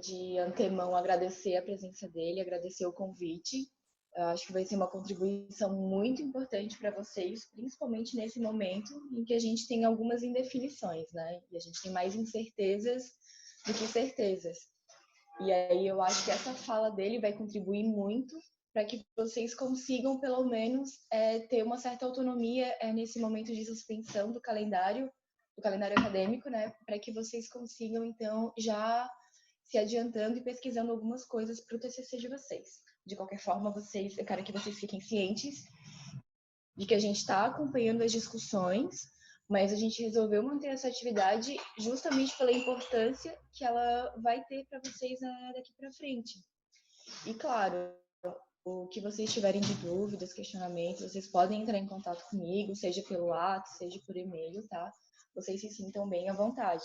de antemão agradecer a presença dele, agradecer o convite. Eu acho que vai ser uma contribuição muito importante para vocês, principalmente nesse momento em que a gente tem algumas indefinições, né? E a gente tem mais incertezas do que certezas. E aí eu acho que essa fala dele vai contribuir muito para que vocês consigam, pelo menos, ter uma certa autonomia nesse momento de suspensão do calendário acadêmico, né? Para que vocês consigam, então, já se adiantando e pesquisando algumas coisas para o TCC de vocês. De qualquer forma, eu quero que vocês fiquem cientes de que a gente está acompanhando as discussões, mas a gente resolveu manter essa atividade justamente pela importância que ela vai ter para vocês daqui para frente. E claro, o que vocês tiverem de dúvidas, questionamentos, vocês podem entrar em contato comigo, seja pelo WhatsApp, seja por e-mail, tá? Vocês se sintam bem à vontade.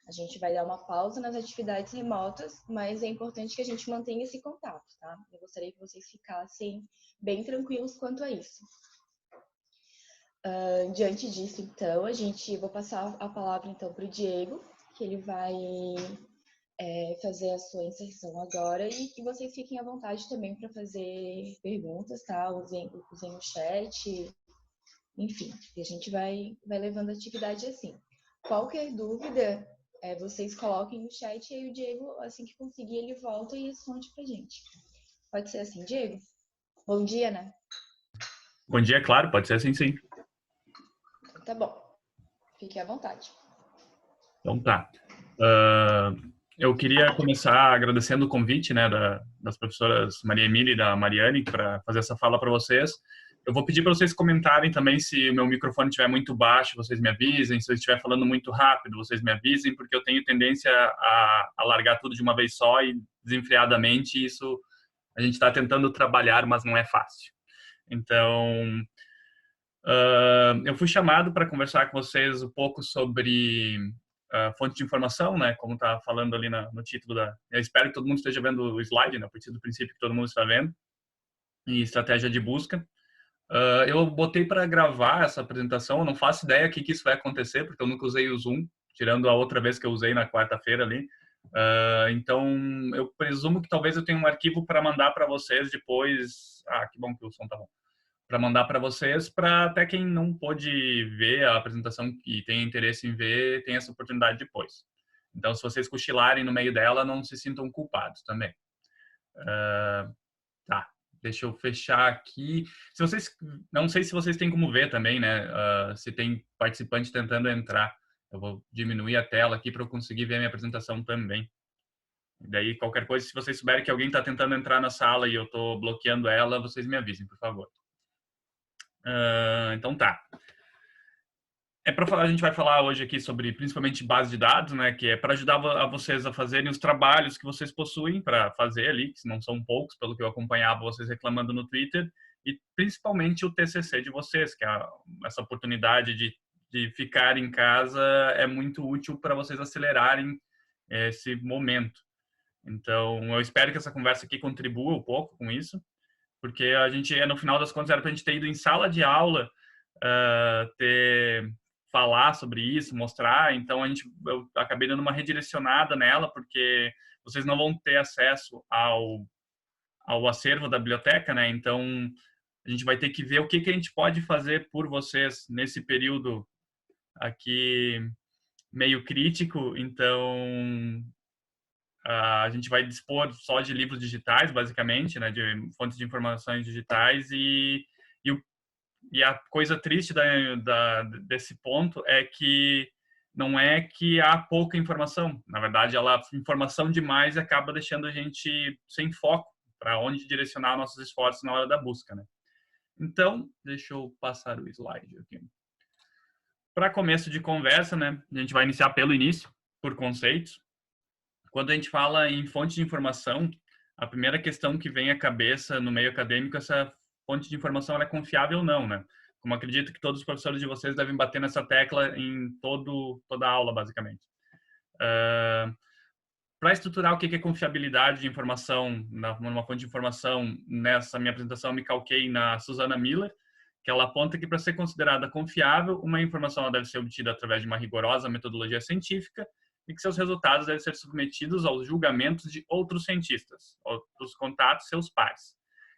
A gente vai dar uma pausa nas atividades remotas, mas é importante que a gente mantenha esse contato, tá? Eu gostaria que vocês ficassem bem tranquilos quanto a isso. Diante disso, então, vou passar a palavra então para o Diego, que ele vai fazer a sua inserção agora e que vocês fiquem à vontade também para fazer perguntas, tá? Usem o chat, enfim, e a gente vai levando a atividade assim. Qualquer dúvida, vocês coloquem no chat e aí o Diego, assim que conseguir, ele volta e responde pra gente. Pode ser assim, Diego? Bom dia, né? Bom dia, claro, pode ser assim, sim. Tá bom. Fique à vontade. Então tá. Eu queria começar agradecendo o convite, né, das professoras Maria Emília e da Mariane para fazer essa fala para vocês. Eu vou pedir para vocês comentarem também se o meu microfone estiver muito baixo, vocês me avisem. Se eu estiver falando muito rápido, vocês me avisem, porque eu tenho tendência a largar tudo de uma vez só e desenfreadamente. Isso a gente está tentando trabalhar, mas não é fácil. Então, eu fui chamado para conversar com vocês um pouco sobre fonte de informação, né? Como está falando ali no título da... Eu espero que todo mundo esteja vendo o slide, né? A partir do princípio que todo mundo está vendo. E estratégia de busca. Eu botei para gravar essa apresentação, eu não faço ideia o que isso vai acontecer, porque eu nunca usei o Zoom, tirando a outra vez que eu usei na quarta-feira ali. Então, eu presumo que talvez eu tenha um arquivo para mandar para vocês depois. Que bom que o som tá bom. Para mandar para vocês, para até quem não pôde ver a apresentação e tem interesse em ver, tem essa oportunidade depois. Então, se vocês cochilarem no meio dela, não se sintam culpados também. Tá, deixa eu fechar aqui. Não sei se vocês têm como ver também, né? Se tem participante tentando entrar. Eu vou diminuir a tela aqui para eu conseguir ver a minha apresentação também. E daí, qualquer coisa, se vocês souberem que alguém está tentando entrar na sala e eu estou bloqueando ela, vocês me avisem, por favor. Então tá. A gente vai falar hoje aqui sobre principalmente base de dados, né, que é para ajudar vocês a fazerem os trabalhos que vocês possuem para fazer ali, que não são poucos, pelo que eu acompanhava vocês reclamando no Twitter, e principalmente o TCC de vocês, que é essa oportunidade de ficar em casa é muito útil para vocês acelerarem esse momento. Então, eu espero que essa conversa aqui contribua um pouco com isso, porque a gente, no final das contas, era para a gente ter ido em sala de aula, falar sobre isso, mostrar. Então, eu acabei dando uma redirecionada nela, porque vocês não vão ter acesso ao acervo da biblioteca, né? Então, a gente vai ter que ver o que a gente pode fazer por vocês nesse período aqui meio crítico. Então, a gente vai dispor só de livros digitais, basicamente, né, de fontes de informações digitais, e a coisa triste desse ponto é que não é que há pouca informação. Na verdade, informação demais acaba deixando a gente sem foco para onde direcionar nossos esforços na hora da busca, né? Então, deixa eu passar o slide aqui. Para começo de conversa, né, a gente vai iniciar pelo início, por conceitos. Quando a gente fala em fonte de informação, a primeira questão que vem à cabeça no meio acadêmico é se essa fonte de informação é confiável ou não, né? Como acredito que todos os professores de vocês devem bater nessa tecla em toda a aula, basicamente. Para estruturar o que é confiabilidade de informação numa fonte de informação, nessa minha apresentação eu me calquei na Susana Miller, que ela aponta que para ser considerada confiável, uma informação deve ser obtida através de uma rigorosa metodologia científica e que seus resultados devem ser submetidos aos julgamentos de outros cientistas, outros contatos, seus pares.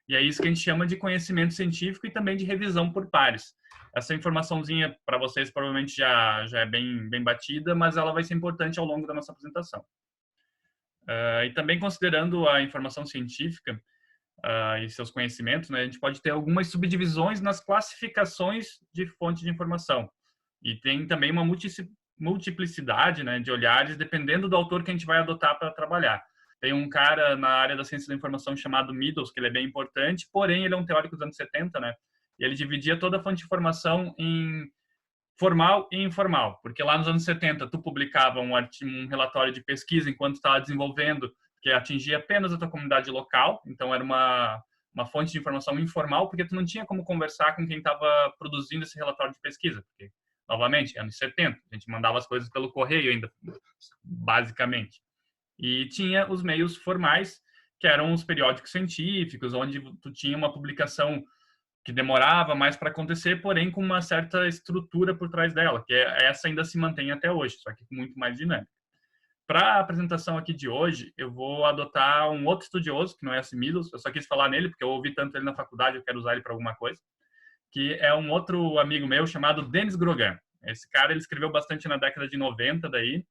E é isso que a gente chama de conhecimento científico e também de revisão por pares. Essa informaçãozinha para vocês provavelmente já é bem batida, mas ela vai ser importante ao longo da nossa apresentação. E também considerando a informação científica e seus conhecimentos, né, a gente pode ter algumas subdivisões nas classificações de fonte de informação. E tem também uma multiplicidade, né, de olhares, dependendo do autor que a gente vai adotar para trabalhar. Tem um cara na área da ciência da informação chamado Meadows, que ele é bem importante, porém ele é um teórico dos anos 70, né? E ele dividia toda a fonte de informação em formal e informal, porque lá nos anos 70 tu publicava um relatório de pesquisa enquanto estava desenvolvendo, que atingia apenas a tua comunidade local, então era uma fonte de informação informal, porque tu não tinha como conversar com quem estava produzindo esse relatório de pesquisa, porque, novamente, anos 70, a gente mandava as coisas pelo correio ainda, basicamente. E tinha os meios formais, que eram os periódicos científicos, onde tu tinha uma publicação que demorava mais para acontecer, porém com uma certa estrutura por trás dela, que essa ainda se mantém até hoje, só que com muito mais dinâmica. Para a apresentação aqui de hoje, eu vou adotar um outro estudioso, que não é esse Meadows, eu só quis falar nele, porque eu ouvi tanto ele na faculdade, eu quero usar ele para alguma coisa, que é um outro amigo meu chamado Denis Grogan. Esse cara, ele escreveu bastante na década de 90 daí,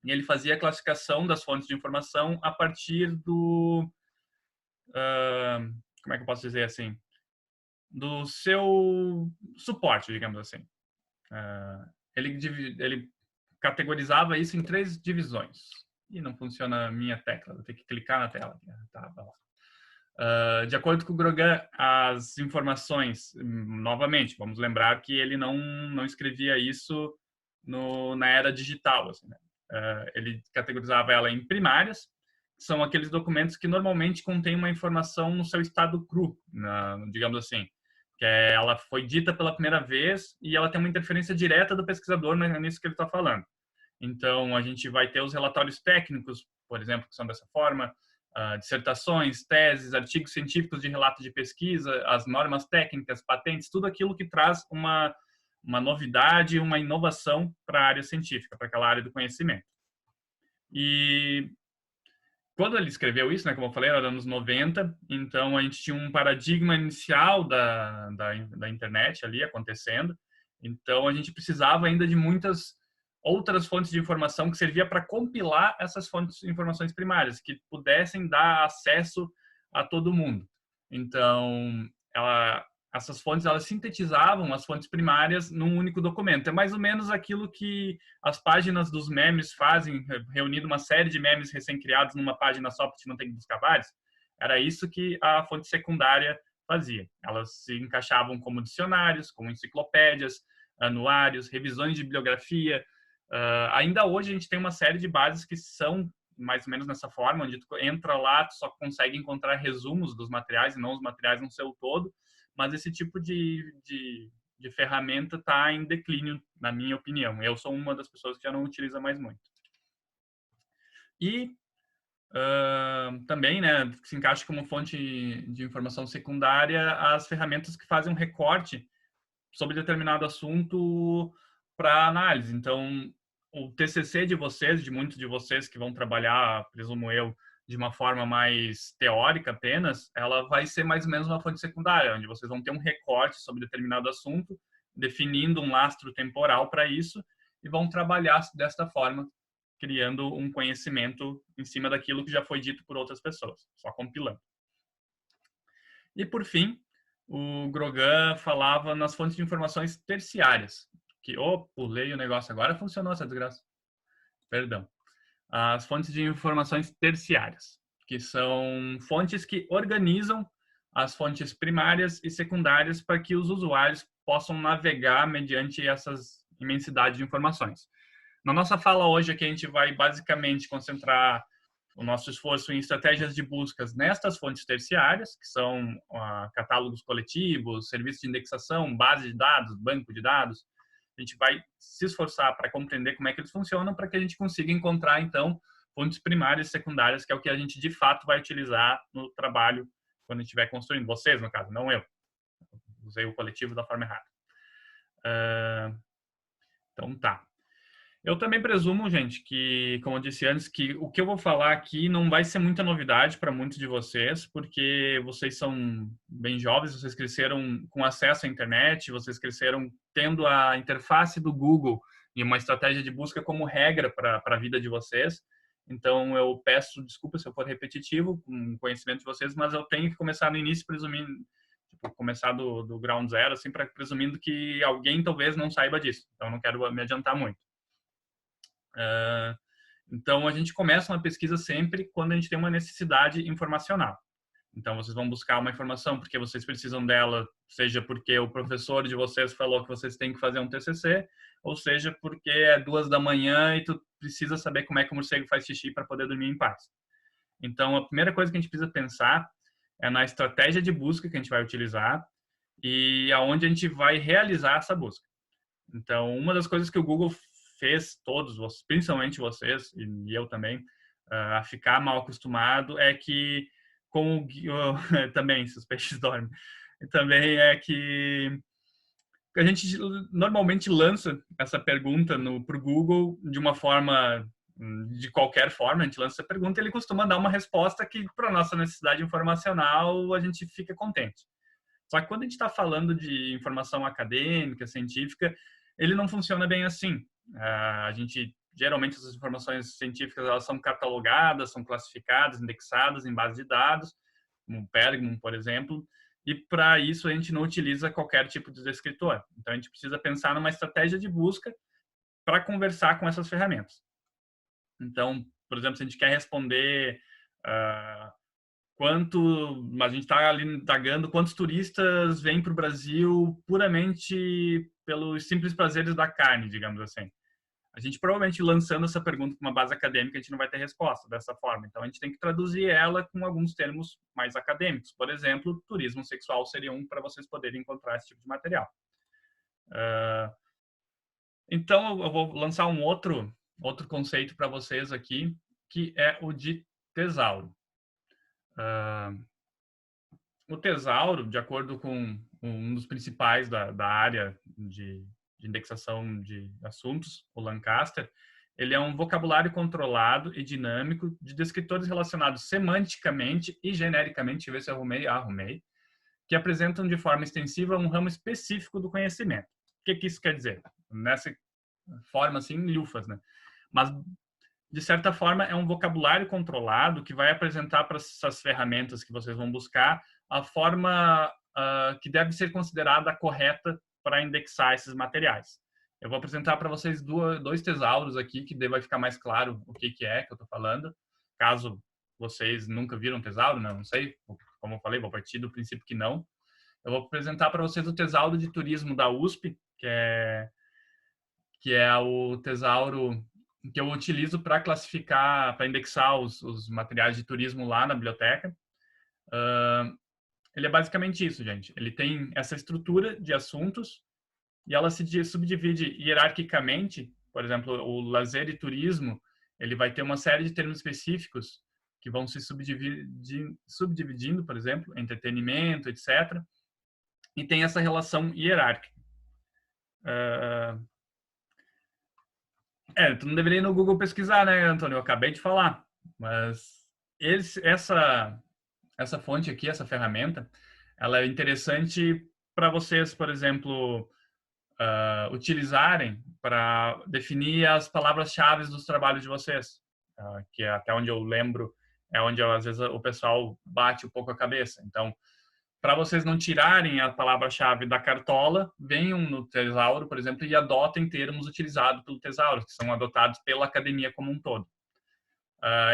e ele fazia a classificação das fontes de informação a partir do... como é que eu posso dizer assim? Do seu suporte, digamos assim. Ele categorizava isso em 3 divisões. E não funciona a minha tecla, vou ter que clicar na tela. Tá lá. De acordo com o Grogan, as informações, novamente, vamos lembrar que ele não escrevia isso na era digital, assim, né? Ele categorizava ela em primárias, que são aqueles documentos que normalmente contêm uma informação no seu estado cru, digamos assim, que ela foi dita pela primeira vez e ela tem uma interferência direta do pesquisador nisso que ele está falando. Então, a gente vai ter os relatórios técnicos, por exemplo, que são dessa forma, dissertações, teses, artigos científicos de relato de pesquisa, as normas técnicas, patentes, tudo aquilo que traz uma novidade, uma inovação para a área científica, para aquela área do conhecimento. E quando ele escreveu isso, né, como eu falei, era anos 90, então a gente tinha um paradigma inicial da internet ali acontecendo, então a gente precisava ainda de muitas outras fontes de informação que servia para compilar essas fontes de informações primárias, que pudessem dar acesso a todo mundo. Então, essas fontes, elas sintetizavam as fontes primárias num único documento. É mais ou menos aquilo que as páginas dos memes fazem, reunindo uma série de memes recém-criados numa página só, porque não tem que buscar vários. Era isso que a fonte secundária fazia. Elas se encaixavam como dicionários, como enciclopédias, anuários, revisões de bibliografia. Ainda hoje a gente tem uma série de bases que são mais ou menos nessa forma, onde tu entra lá, tu só consegue encontrar resumos dos materiais e não os materiais no seu todo, mas esse tipo de ferramenta está em declínio, na minha opinião. Eu sou uma das pessoas que já não utiliza mais muito. E também, né, se encaixa como fonte de informação secundária as ferramentas que fazem um recorte sobre determinado assunto para análise. Então, o TCC de vocês, de muitos de vocês que vão trabalhar, presumo eu, de uma forma mais teórica apenas, ela vai ser mais ou menos uma fonte secundária, onde vocês vão ter um recorte sobre determinado assunto, definindo um lastro temporal para isso, e vão trabalhar desta forma, criando um conhecimento em cima daquilo que já foi dito por outras pessoas, só compilando. E, por fim, o Grogan falava nas fontes de informações terciárias, que, pulei o negócio agora, funcionou essa desgraça. Perdão. As fontes de informações terciárias, que são fontes que organizam as fontes primárias e secundárias para que os usuários possam navegar mediante essas imensidades de informações. Na nossa fala hoje aqui, a gente vai basicamente concentrar o nosso esforço em estratégias de buscas nestas fontes terciárias, que são catálogos coletivos, serviços de indexação, base de dados, banco de dados. A gente vai se esforçar para compreender como é que eles funcionam para que a gente consiga encontrar, então, fontes primárias e secundárias, que é o que a gente, de fato, vai utilizar no trabalho quando a gente estiver construindo. Vocês, no caso, não eu. Usei o coletivo da forma errada. Então, tá. Eu também presumo, gente, que, como eu disse antes, que o que eu vou falar aqui não vai ser muita novidade para muitos de vocês, porque vocês são bem jovens, vocês cresceram com acesso à internet, vocês cresceram tendo a interface do Google e uma estratégia de busca como regra para a vida de vocês. Então, eu peço desculpa se eu for repetitivo com o conhecimento de vocês, mas eu tenho que começar no início presumindo, tipo, começar do ground zero, assim, presumindo que alguém talvez não saiba disso. Então, não quero me adiantar muito. Então, a gente começa uma pesquisa sempre quando a gente tem uma necessidade informacional. Então, vocês vão buscar uma informação porque vocês precisam dela, seja porque o professor de vocês falou que vocês têm que fazer um TCC, ou seja porque é 2 da manhã e tu precisa saber como é que o morcego faz xixi para poder dormir em paz. Então, a primeira coisa que a gente precisa pensar é na estratégia de busca que a gente vai utilizar e aonde a gente vai realizar essa busca. Então, uma das coisas que o Google fez todos, principalmente vocês e eu também, a ficar mal acostumado é que com também se os peixes dormem, também é que a gente normalmente lança essa pergunta para o Google de uma forma, de qualquer forma, a gente lança essa pergunta e ele costuma dar uma resposta que, para nossa necessidade informacional, a gente fica contente. Só que quando a gente está falando de informação acadêmica, científica, ele não funciona bem assim. A gente, geralmente, essas informações científicas elas são catalogadas, são classificadas, indexadas em base de dados, como o Pergamon, por exemplo, e para isso a gente não utiliza qualquer tipo de descritor. Então, a gente precisa pensar numa estratégia de busca para conversar com essas ferramentas. Então, por exemplo, se a gente quer responder a gente está ali indagando quantos turistas vêm para o Brasil puramente pelos simples prazeres da carne, digamos assim. A gente provavelmente lançando essa pergunta com uma base acadêmica, a gente não vai ter resposta dessa forma. Então, a gente tem que traduzir ela com alguns termos mais acadêmicos. Por exemplo, turismo sexual seria um para vocês poderem encontrar esse tipo de material. Então, eu vou lançar um outro conceito para vocês aqui, que é o de tesauro. O tesauro, de acordo com um dos principais da área de indexação de assuntos, o Lancaster, ele é um vocabulário controlado e dinâmico de descritores relacionados semanticamente e genericamente, deixa eu ver se eu arrumei, que apresentam de forma extensiva um ramo específico do conhecimento. O que isso quer dizer? Nessa forma, assim, lufas, né? Mas, de certa forma, é um vocabulário controlado que vai apresentar para essas ferramentas que vocês vão buscar a forma que deve ser considerada correta para indexar esses materiais. Eu vou apresentar para vocês dois tesauros aqui, que vai ficar mais claro o que é que eu estou falando. Caso vocês nunca viram um tesauro, não sei, como eu falei, vou partir do princípio que não. Eu vou apresentar para vocês o tesauro de turismo da USP, que é o tesauro que eu utilizo para classificar, para indexar os materiais de turismo lá na biblioteca. Ele é basicamente isso, gente. Ele tem essa estrutura de assuntos e ela se subdivide hierarquicamente. Por exemplo, o lazer e turismo, ele vai ter uma série de termos específicos que vão se subdividindo, por exemplo, entretenimento, etc. E tem essa relação hierárquica. Tu não deveria ir no Google pesquisar, né, Antônio? Eu acabei de falar. Mas essa fonte aqui, essa ferramenta, ela é interessante para vocês, por exemplo, utilizarem para definir as palavras-chave dos trabalhos de vocês, que até onde eu lembro é onde às vezes o pessoal bate um pouco a cabeça. Então, para vocês não tirarem a palavra-chave da cartola, venham no tesauro, por exemplo, e adotem termos utilizados pelo tesauro, que são adotados pela academia como um todo.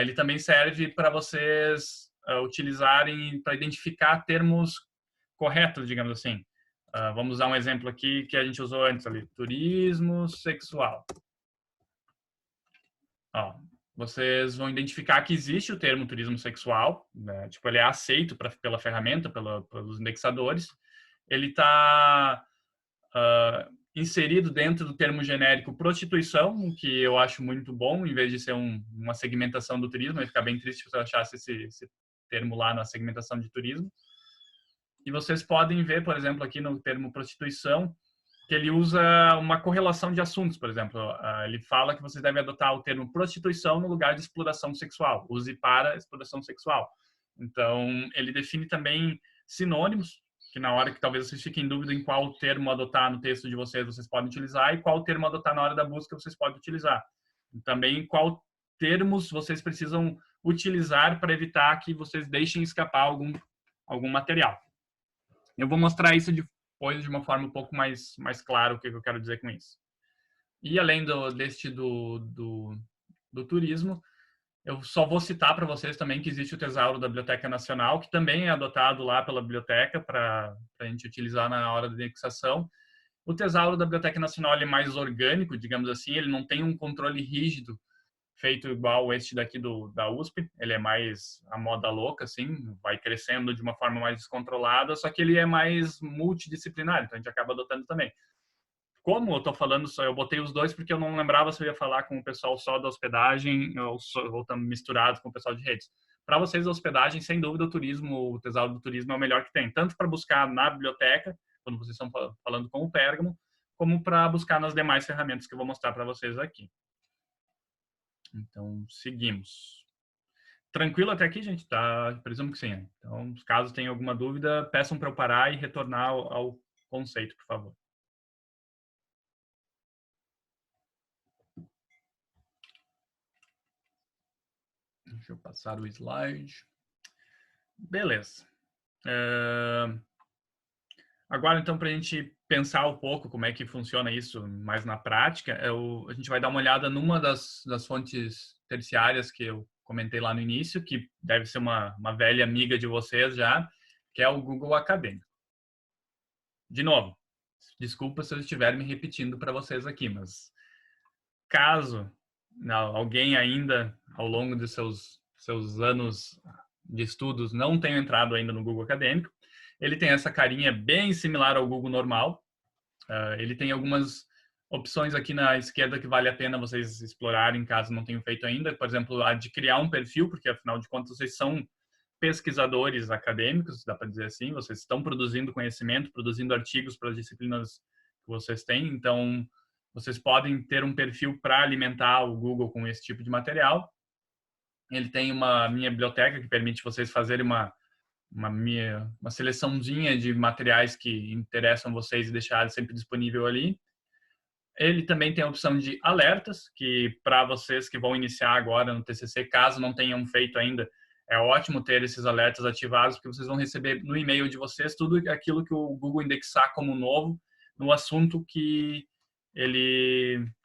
Ele também serve para vocês utilizarem para identificar termos corretos, digamos assim. Vamos usar um exemplo aqui que a gente usou antes ali, turismo sexual. Vocês vão identificar que existe o termo turismo sexual, né? Tipo, ele é aceito pela ferramenta, pelos indexadores. Ele está inserido dentro do termo genérico prostituição, que eu acho muito bom, em vez de ser uma segmentação do turismo. Ia ficar bem triste se eu achasse esse termo lá na segmentação de turismo. E vocês podem ver, por exemplo, aqui no termo prostituição, que ele usa uma correlação de assuntos, por exemplo. Ele fala que vocês devem adotar o termo prostituição no lugar de exploração sexual. Use para exploração sexual. Então, ele define também sinônimos, que na hora que talvez vocês fiquem em dúvida em qual termo adotar no texto de vocês, vocês podem utilizar, e qual termo adotar na hora da busca, vocês podem utilizar. E também qual termos vocês precisam utilizar para evitar que vocês deixem escapar algum material. Eu vou mostrar isso depois de uma forma um pouco mais clara o que eu quero dizer com isso. E além do turismo, eu só vou citar para vocês também que existe o Tesouro da Biblioteca Nacional, que também é adotado lá pela biblioteca para a gente utilizar na hora da indexação. O Tesouro da Biblioteca Nacional ele é mais orgânico, digamos assim, ele não tem um controle rígido feito igual este daqui da USP, ele é mais a moda louca, assim, vai crescendo de uma forma mais descontrolada, só que ele é mais multidisciplinar, então a gente acaba adotando também. Como eu estou falando só, eu botei os dois porque eu não lembrava se eu ia falar com o pessoal só da hospedagem ou estão misturados com o pessoal de redes. Para vocês, a hospedagem, sem dúvida, o Tesouro do Turismo é o melhor que tem, tanto para buscar na biblioteca, quando vocês estão falando com o Pérgamo, como para buscar nas demais ferramentas que eu vou mostrar para vocês aqui. Então, seguimos. Tranquilo até aqui, gente? Tá? Presumo que sim. Né? Então, caso tenham alguma dúvida, peçam para eu parar e retornar ao conceito, por favor. Deixa eu passar o slide. Beleza. Agora, então, para a gente pensar um pouco como é que funciona isso mais na prática, a gente vai dar uma olhada numa das fontes terciárias que eu comentei lá no início, que deve ser uma velha amiga de vocês já, que é o Google Acadêmico. De novo, desculpa se eu estiver me repetindo para vocês aqui, mas caso alguém ainda, ao longo de seus anos de estudos, não tenha entrado ainda no Google Acadêmico, ele tem essa carinha bem similar ao Google normal. Ele tem algumas opções aqui na esquerda que vale a pena vocês explorarem, caso não tenham feito ainda. Por exemplo, a de criar um perfil, porque afinal de contas vocês são pesquisadores acadêmicos, dá para dizer assim. Vocês estão produzindo conhecimento, produzindo artigos para as disciplinas que vocês têm. Então, vocês podem ter um perfil para alimentar o Google com esse tipo de material. Ele tem uma minha biblioteca que permite vocês fazerem uma seleçãozinha de materiais que interessam vocês e deixar sempre disponível ali. Ele também tem a opção de alertas, que para vocês que vão iniciar agora no TCC, caso não tenham feito ainda, é ótimo ter esses alertas ativados, porque vocês vão receber no e-mail de vocês tudo aquilo que o Google indexar como novo no assunto que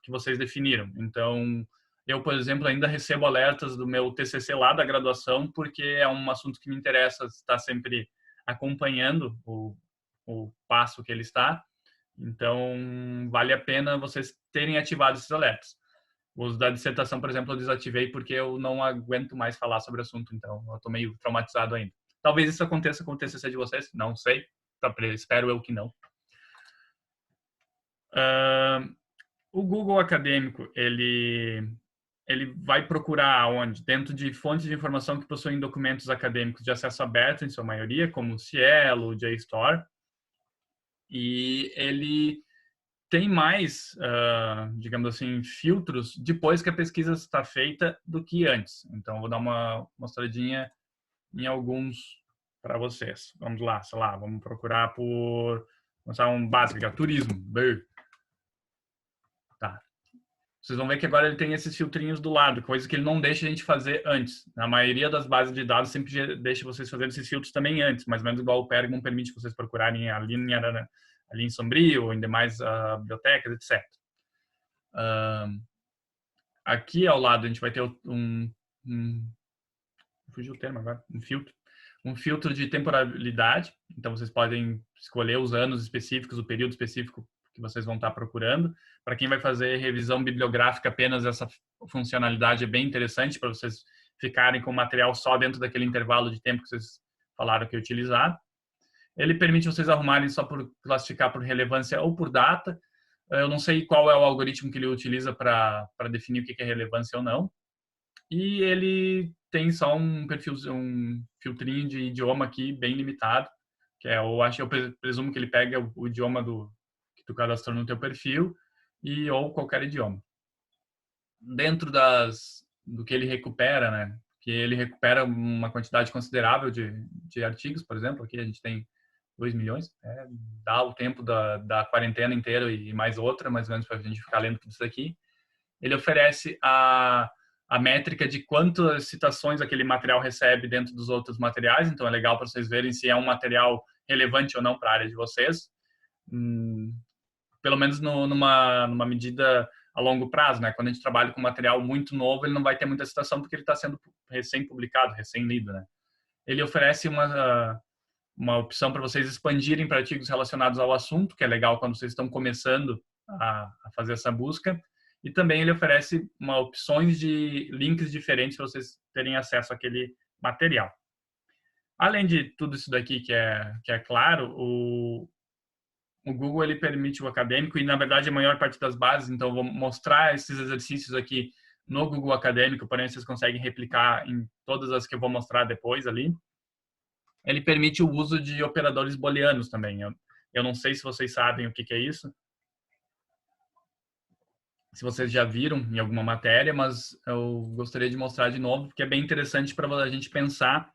vocês definiram. Então, eu, por exemplo, ainda recebo alertas do meu TCC lá da graduação, porque é um assunto que me interessa estar sempre acompanhando o passo que ele está. Então, vale a pena vocês terem ativado esses alertas. Os da dissertação, por exemplo, eu desativei porque eu não aguento mais falar sobre o assunto, então eu estou meio traumatizado ainda. Talvez isso aconteça com o TCC de vocês, não sei, espero eu que não. O Google Acadêmico, ele vai procurar onde? Dentro de fontes de informação que possuem documentos acadêmicos de acesso aberto, em sua maioria, como o Cielo, o JSTOR. E ele tem mais, digamos assim, filtros depois que a pesquisa está feita do que antes. Então, vou dar uma mostradinha em alguns para vocês. Vamos lá, sei lá, vamos procurar por... Vamos usar um básico, que é turismo. Tá. Vocês vão ver que agora ele tem esses filtrinhos do lado, coisa que ele não deixa a gente fazer antes. Na maioria das bases de dados sempre deixa vocês fazerem esses filtros também antes, mais ou menos igual o Pergamon permite vocês procurarem a linha ali em Sombrio, em demais bibliotecas, etc. Aqui ao lado a gente vai ter fugiu o termo agora, um filtro de temporalidade. Então vocês podem escolher os anos específicos, o período específico que vocês vão estar procurando. Para quem vai fazer revisão bibliográfica, apenas essa funcionalidade é bem interessante para vocês ficarem com o material só dentro daquele intervalo de tempo que vocês falaram que ia utilizar. Ele permite vocês arrumarem só por classificar por relevância ou por data. Eu não sei qual é o algoritmo que ele utiliza para definir o que é relevância ou não. E ele tem só um filtrinho de idioma aqui bem limitado, que eu presumo que ele pega o idioma que tu cadastrou no teu perfil ou qualquer idioma. Dentro do que ele recupera, né? Que ele recupera uma quantidade considerável de artigos, por exemplo, aqui a gente tem 2 milhões, dá o tempo da quarentena inteira e mais outra, mais ou menos, para a gente ficar lendo tudo isso aqui. Ele oferece a métrica de quantas citações aquele material recebe dentro dos outros materiais, então é legal para vocês verem se é um material relevante ou não para a área de vocês. Pelo menos numa medida a longo prazo, né? Quando a gente trabalha com material muito novo, ele não vai ter muita citação porque ele está sendo recém-publicado, recém-lido, né? Ele oferece uma opção para vocês expandirem para artigos relacionados ao assunto, que é legal quando vocês estão começando a fazer essa busca. E também ele oferece opções de links diferentes para vocês terem acesso àquele material. Além de tudo isso daqui que é claro, o Google ele permite o acadêmico e, na verdade, a maior parte das bases, então eu vou mostrar esses exercícios aqui no Google Acadêmico, porém vocês conseguem replicar em todas as que eu vou mostrar depois ali. Ele permite o uso de operadores booleanos também. Eu não sei se vocês sabem o que é isso, se vocês já viram em alguma matéria, mas eu gostaria de mostrar de novo, porque é bem interessante para a gente pensar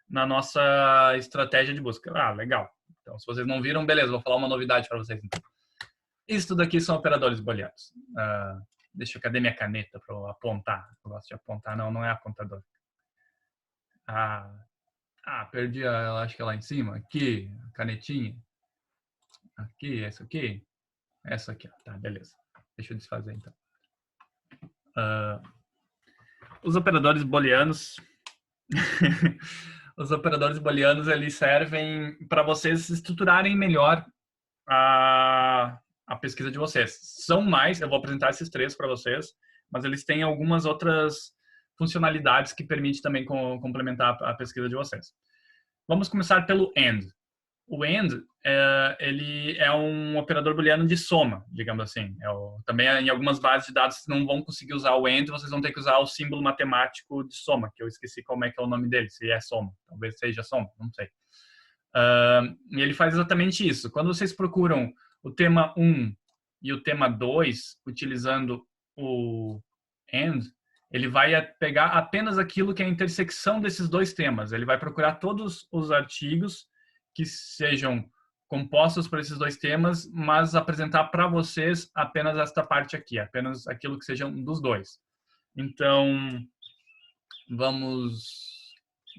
na nossa estratégia de busca. Ah, legal. Então, se vocês não viram, beleza, vou falar uma novidade para vocês. Então. Isso daqui são operadores booleanos. Cadê minha caneta para eu apontar? Eu gosto de apontar, não é apontador. Perdi, eu acho que é lá em cima. Aqui, canetinha. Aqui, essa aqui. Essa aqui, ó. Tá, beleza. Deixa eu desfazer, então. Os operadores booleanos... Os operadores booleanos, eles servem para vocês estruturarem melhor a pesquisa de vocês. São mais, eu vou apresentar esses 3 para vocês, mas eles têm algumas outras funcionalidades que permitem também complementar a pesquisa de vocês. Vamos começar pelo AND. O AND, ele é um operador booleano de soma, digamos assim. Também em algumas bases de dados vocês não vão conseguir usar o AND, vocês vão ter que usar o símbolo matemático de soma, que eu esqueci como é que é o nome dele, se é soma. Talvez seja soma, não sei. E ele faz exatamente isso. Quando vocês procuram o tema 1 e o tema 2, utilizando o AND, ele vai pegar apenas aquilo que é a intersecção desses 2 temas. Ele vai procurar todos os artigos que sejam compostos por esses 2 temas, mas apresentar para vocês apenas esta parte aqui, apenas aquilo que seja um dos 2. Então, vamos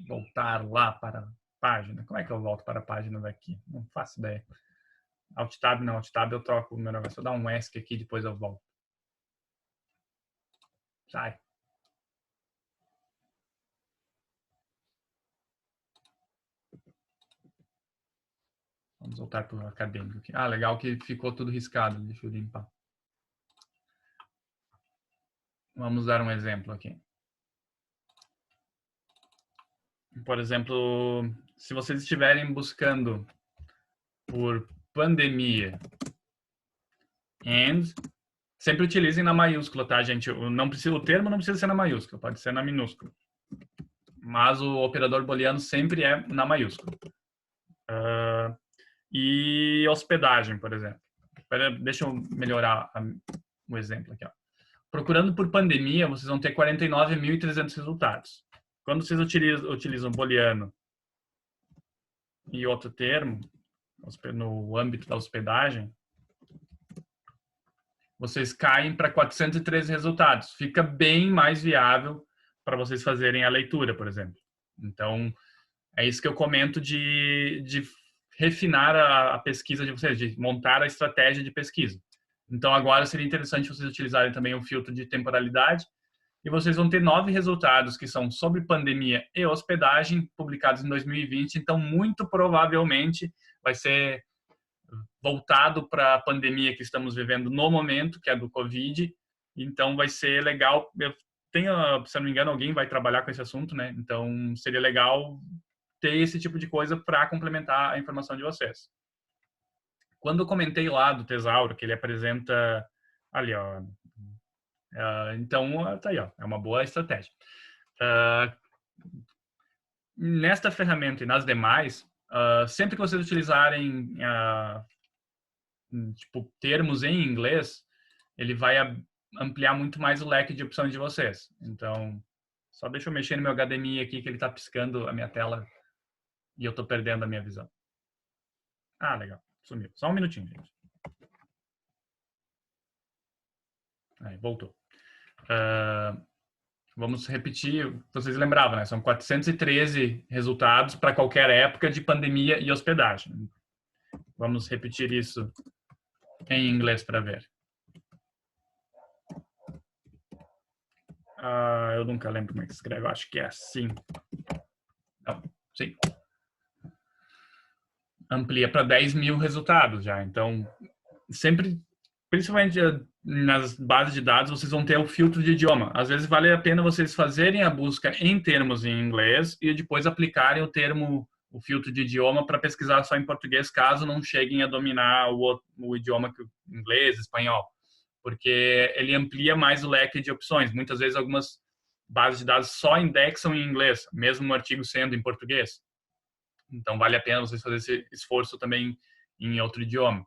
voltar lá para a página. Como é que eu volto para a página daqui? Não faço ideia. Alt-Tab, não, Alt-Tab eu troco o meu negócio. Eu dar um ESC aqui, depois eu volto. Sai. Vamos voltar para o acadêmico aqui. Legal que ficou tudo riscado. Deixa eu limpar. Vamos dar um exemplo aqui. Por exemplo, se vocês estiverem buscando por pandemia sempre utilizem na maiúscula, tá, gente? O termo não precisa ser na maiúscula, pode ser na minúscula. Mas o operador booleano sempre é na maiúscula. E hospedagem, por exemplo. Deixa eu melhorar o exemplo aqui. Ó. Procurando por pandemia, vocês vão ter 49.300 resultados. Quando vocês utilizam booleano e outro termo, no âmbito da hospedagem, vocês caem para 413 resultados. Fica bem mais viável para vocês fazerem a leitura, por exemplo. Então, é isso que eu comento de refinar a pesquisa de vocês, de montar a estratégia de pesquisa. Então, agora seria interessante vocês utilizarem também o filtro de temporalidade e vocês vão ter 9 resultados que são sobre pandemia e hospedagem, publicados em 2020. Então, muito provavelmente vai ser voltado para a pandemia que estamos vivendo no momento, que é do Covid. Então, vai ser legal. Se eu não me engano, alguém vai trabalhar com esse assunto, né? Então, seria legal ter esse tipo de coisa para complementar a informação de vocês. Quando eu comentei lá do Tesauro, que ele apresenta ali, ó. Então, tá aí, ó. É uma boa estratégia. Nesta ferramenta e nas demais, sempre que vocês utilizarem tipo, termos em inglês, ele vai ampliar muito mais o leque de opções de vocês. Então, só deixa eu mexer no meu HDMI aqui, que ele está piscando a minha tela e eu estou perdendo a minha visão. Ah, legal. Sumiu. Só um minutinho, gente. Aí, voltou. Vamos repetir. Vocês lembravam, né? São 413 resultados para qualquer época de pandemia e hospedagem. Vamos repetir isso em inglês para ver. Eu nunca lembro como é que se escreve. Eu acho que é assim. Não, sim. Amplia para 10 mil resultados já. Então, sempre, principalmente nas bases de dados, vocês vão ter o filtro de idioma. Às vezes vale a pena vocês fazerem a busca em termos em inglês e depois aplicarem o filtro de idioma para pesquisar só em português, caso não cheguem a dominar o idioma inglês, espanhol. Porque ele amplia mais o leque de opções. Muitas vezes algumas bases de dados só indexam em inglês, mesmo o artigo sendo em português. Então, vale a pena vocês fazerem esse esforço também em outro idioma.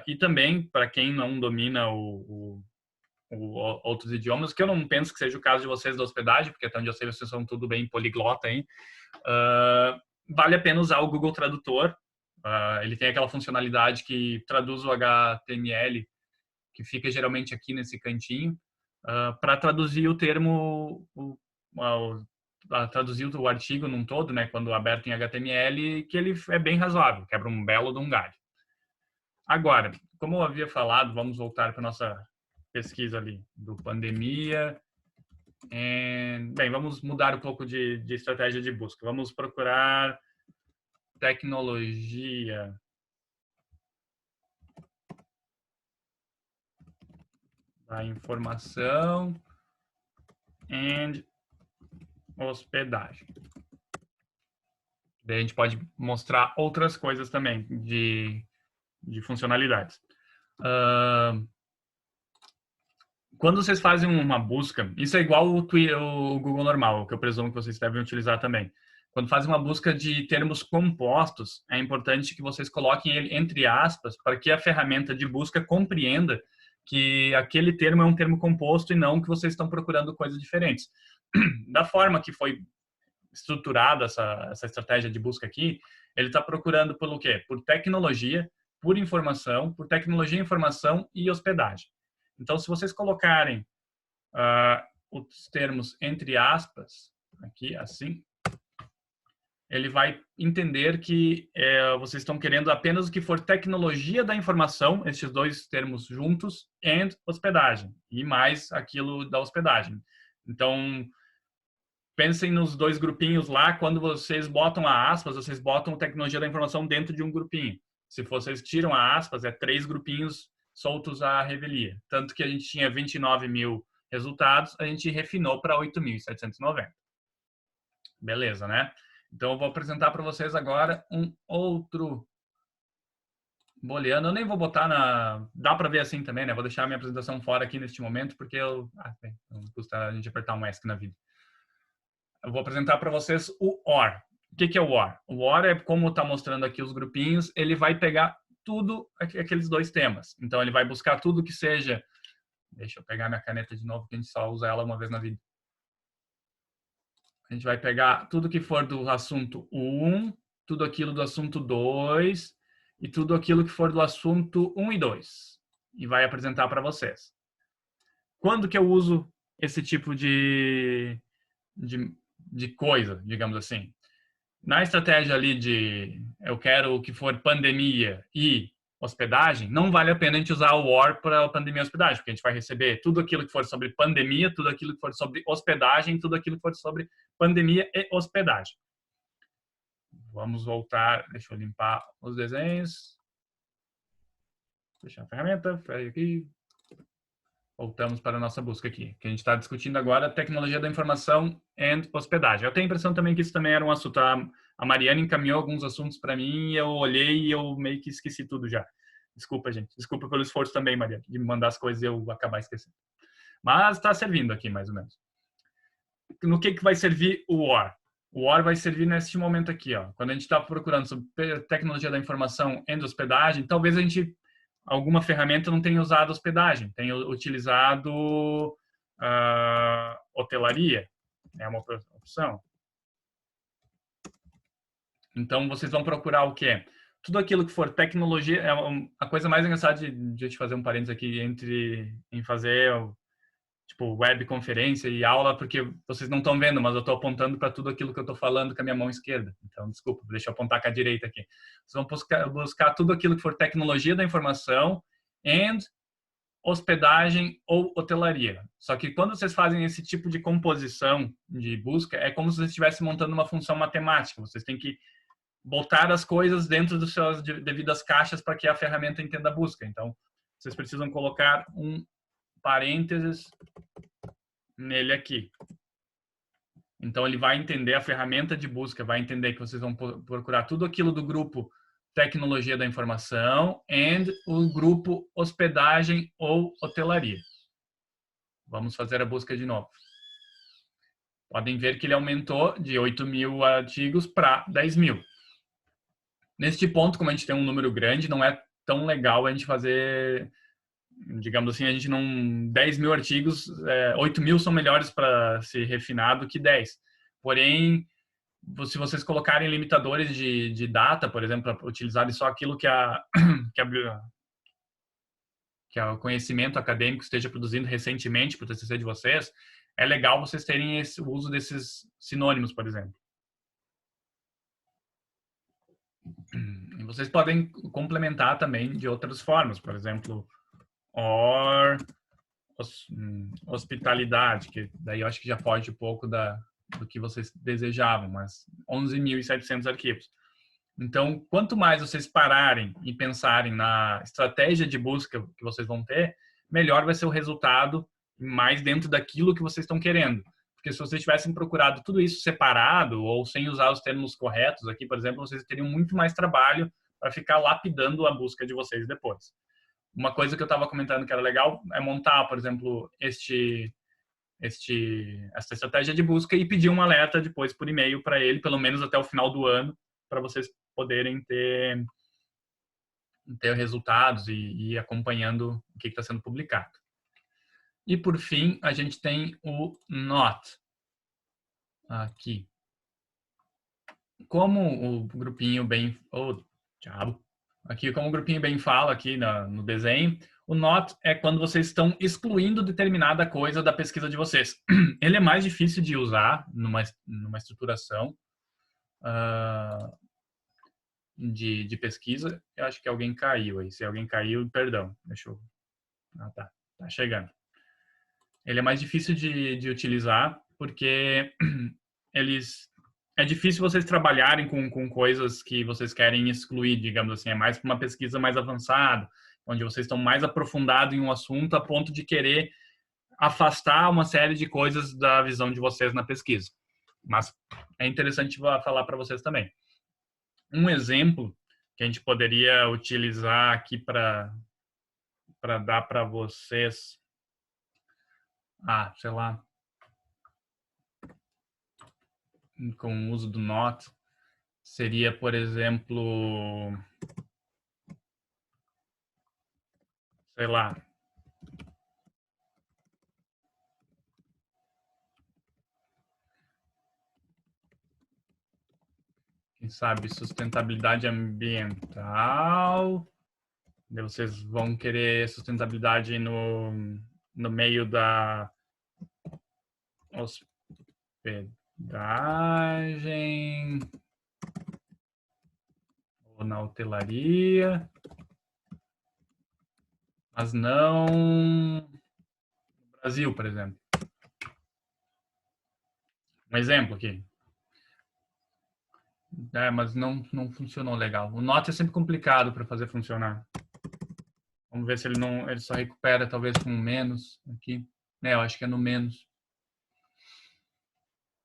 E também, para quem não domina outros idiomas, que eu não penso que seja o caso de vocês da hospedagem, porque até onde eu sei vocês são tudo bem poliglota aí, vale a pena usar o Google Tradutor. Ele tem aquela funcionalidade que traduz o HTML, que fica geralmente aqui nesse cantinho, para traduzir o termo, traduzir o artigo num todo, né, quando aberto em HTML, que ele é bem razoável, quebra um belo de um galho. Agora, como eu havia falado, vamos voltar para a nossa pesquisa ali do pandemia. Bem, vamos mudar um pouco de estratégia de busca. Vamos procurar tecnologia da informação e hospedagem. Daí a gente pode mostrar outras coisas também de funcionalidades. Quando vocês fazem uma busca, isso é igual o Google normal, que eu presumo que vocês devem utilizar também. Quando fazem uma busca de termos compostos, é importante que vocês coloquem ele entre aspas para que a ferramenta de busca compreenda que aquele termo é um termo composto e não que vocês estão procurando coisas diferentes. Da forma que foi estruturada essa estratégia de busca aqui, ele está procurando pelo quê? Por tecnologia, por tecnologia, informação e hospedagem. Então, se vocês colocarem os termos entre aspas, aqui assim, ele vai entender que vocês estão querendo apenas o que for tecnologia da informação, esses dois termos juntos, e hospedagem, e mais aquilo da hospedagem. Então, pensem nos dois grupinhos lá, quando vocês botam a aspas, vocês botam tecnologia da informação dentro de um grupinho. Se vocês tiram a aspas, é 3 grupinhos soltos à revelia. Tanto que a gente tinha 29 mil resultados, a gente refinou para 8.790. Beleza, né? Então, eu vou apresentar para vocês agora um outro booleano. Eu nem vou botar na... Dá para ver assim também, né? Vou deixar a minha apresentação fora aqui neste momento, porque não custa a gente apertar um ESC na vida. Eu vou apresentar para vocês o OR. O que é o OR? O OR é, como está mostrando aqui os grupinhos, ele vai pegar tudo aqueles dois temas. Então, ele vai buscar tudo que seja... Deixa eu pegar minha caneta de novo, que a gente só usa ela uma vez na vida. A gente vai pegar tudo que for do assunto 1, tudo aquilo do assunto 2 e tudo aquilo que for do assunto 1 e 2. E vai apresentar para vocês. Quando que eu uso esse tipo de coisa, digamos assim? Na estratégia ali de eu quero o que for pandemia e hospedagem, não vale a pena a gente usar o OR para pandemia e hospedagem, porque a gente vai receber tudo aquilo que for sobre pandemia, tudo aquilo que for sobre hospedagem, tudo aquilo que for sobre pandemia e hospedagem. Vamos voltar, deixa eu limpar os desenhos. Fechar a ferramenta, aqui. Voltamos para a nossa busca aqui, que a gente está discutindo agora tecnologia da informação e hospedagem. Eu tenho a impressão também que isso também era um assunto. A Mariana encaminhou alguns assuntos para mim e eu olhei e eu meio que esqueci tudo já. Desculpa, gente. Desculpa pelo esforço também, Mariana, de me mandar as coisas e eu acabar esquecendo. Mas está servindo aqui, mais ou menos. No que vai servir o OR? O OR vai servir neste momento aqui, ó. Quando a gente está procurando sobre tecnologia da informação e hospedagem, talvez a gente, alguma ferramenta não tenha usado hospedagem, tenha utilizado hotelaria, é uma opção. Então, vocês vão procurar o quê? Tudo aquilo que for tecnologia, a coisa mais engraçada de eu te fazer um parênteses aqui em fazer tipo webconferência e aula, porque vocês não estão vendo, mas eu estou apontando para tudo aquilo que eu estou falando com a minha mão esquerda. Então, desculpa, deixa eu apontar com a direita aqui. Vocês vão buscar tudo aquilo que for tecnologia da informação and hospedagem ou hotelaria. Só que quando vocês fazem esse tipo de composição de busca, é como se vocês estivessem montando uma função matemática. Vocês têm que botar as coisas dentro das suas devidas caixas para que a ferramenta entenda a busca. Então, vocês precisam colocar um parênteses nele aqui. Então, ele vai entender a ferramenta de busca, vai entender que vocês vão procurar tudo aquilo do grupo tecnologia da informação and o grupo hospedagem ou hotelaria. Vamos fazer a busca de novo. Podem ver que ele aumentou de 8.000 artigos para 10.000. Neste ponto, como a gente tem um número grande, não é tão legal a gente fazer, digamos assim, a gente não... 10.000 artigos, 8.000 são melhores para se refinar do que 10. Porém, se vocês colocarem limitadores de data, por exemplo, para utilizarem só aquilo que o conhecimento acadêmico esteja produzindo recentemente para o TCC de vocês, é legal vocês terem o uso desses sinônimos, por exemplo. E vocês podem complementar também de outras formas, por exemplo, hospitalidade, que daí eu acho que já foge um pouco do que vocês desejavam, mas 11.700 arquivos. Então, quanto mais vocês pararem e pensarem na estratégia de busca que vocês vão ter, melhor vai ser o resultado, mais dentro daquilo que vocês estão querendo. Porque se vocês tivessem procurado tudo isso separado ou sem usar os termos corretos aqui, por exemplo, vocês teriam muito mais trabalho para ficar lapidando a busca de vocês depois. Uma coisa que eu estava comentando que era legal é montar, por exemplo, essa estratégia de busca e pedir um alerta depois por e-mail para ele, pelo menos até o final do ano, para vocês poderem ter resultados e ir acompanhando o que está sendo publicado. E, por fim, a gente tem o NOT aqui. Como o grupinho bem... Aqui, como o grupinho bem fala aqui no desenho, o NOT é quando vocês estão excluindo determinada coisa da pesquisa de vocês. Ele é mais difícil de usar numa estruturação de pesquisa. Eu acho que alguém caiu aí. Se alguém caiu, perdão. Deixa eu... tá chegando. Ele é mais difícil de utilizar porque é difícil vocês trabalharem com coisas que vocês querem excluir, digamos assim. É mais para uma pesquisa mais avançada, onde vocês estão mais aprofundados em um assunto a ponto de querer afastar uma série de coisas da visão de vocês na pesquisa. Mas é interessante falar para vocês também. Um exemplo que a gente poderia utilizar aqui para dar para vocês, sei lá, com o uso do NOT, seria, por exemplo, sei lá, quem sabe sustentabilidade ambiental. Vocês vão querer sustentabilidade no meio da hospedagem ou na hotelaria, mas não no Brasil, por exemplo. Um exemplo aqui. Mas não funcionou legal. O NOT é sempre complicado para fazer funcionar. Vamos ver se ele só recupera talvez com menos aqui. Eu acho que é no menos.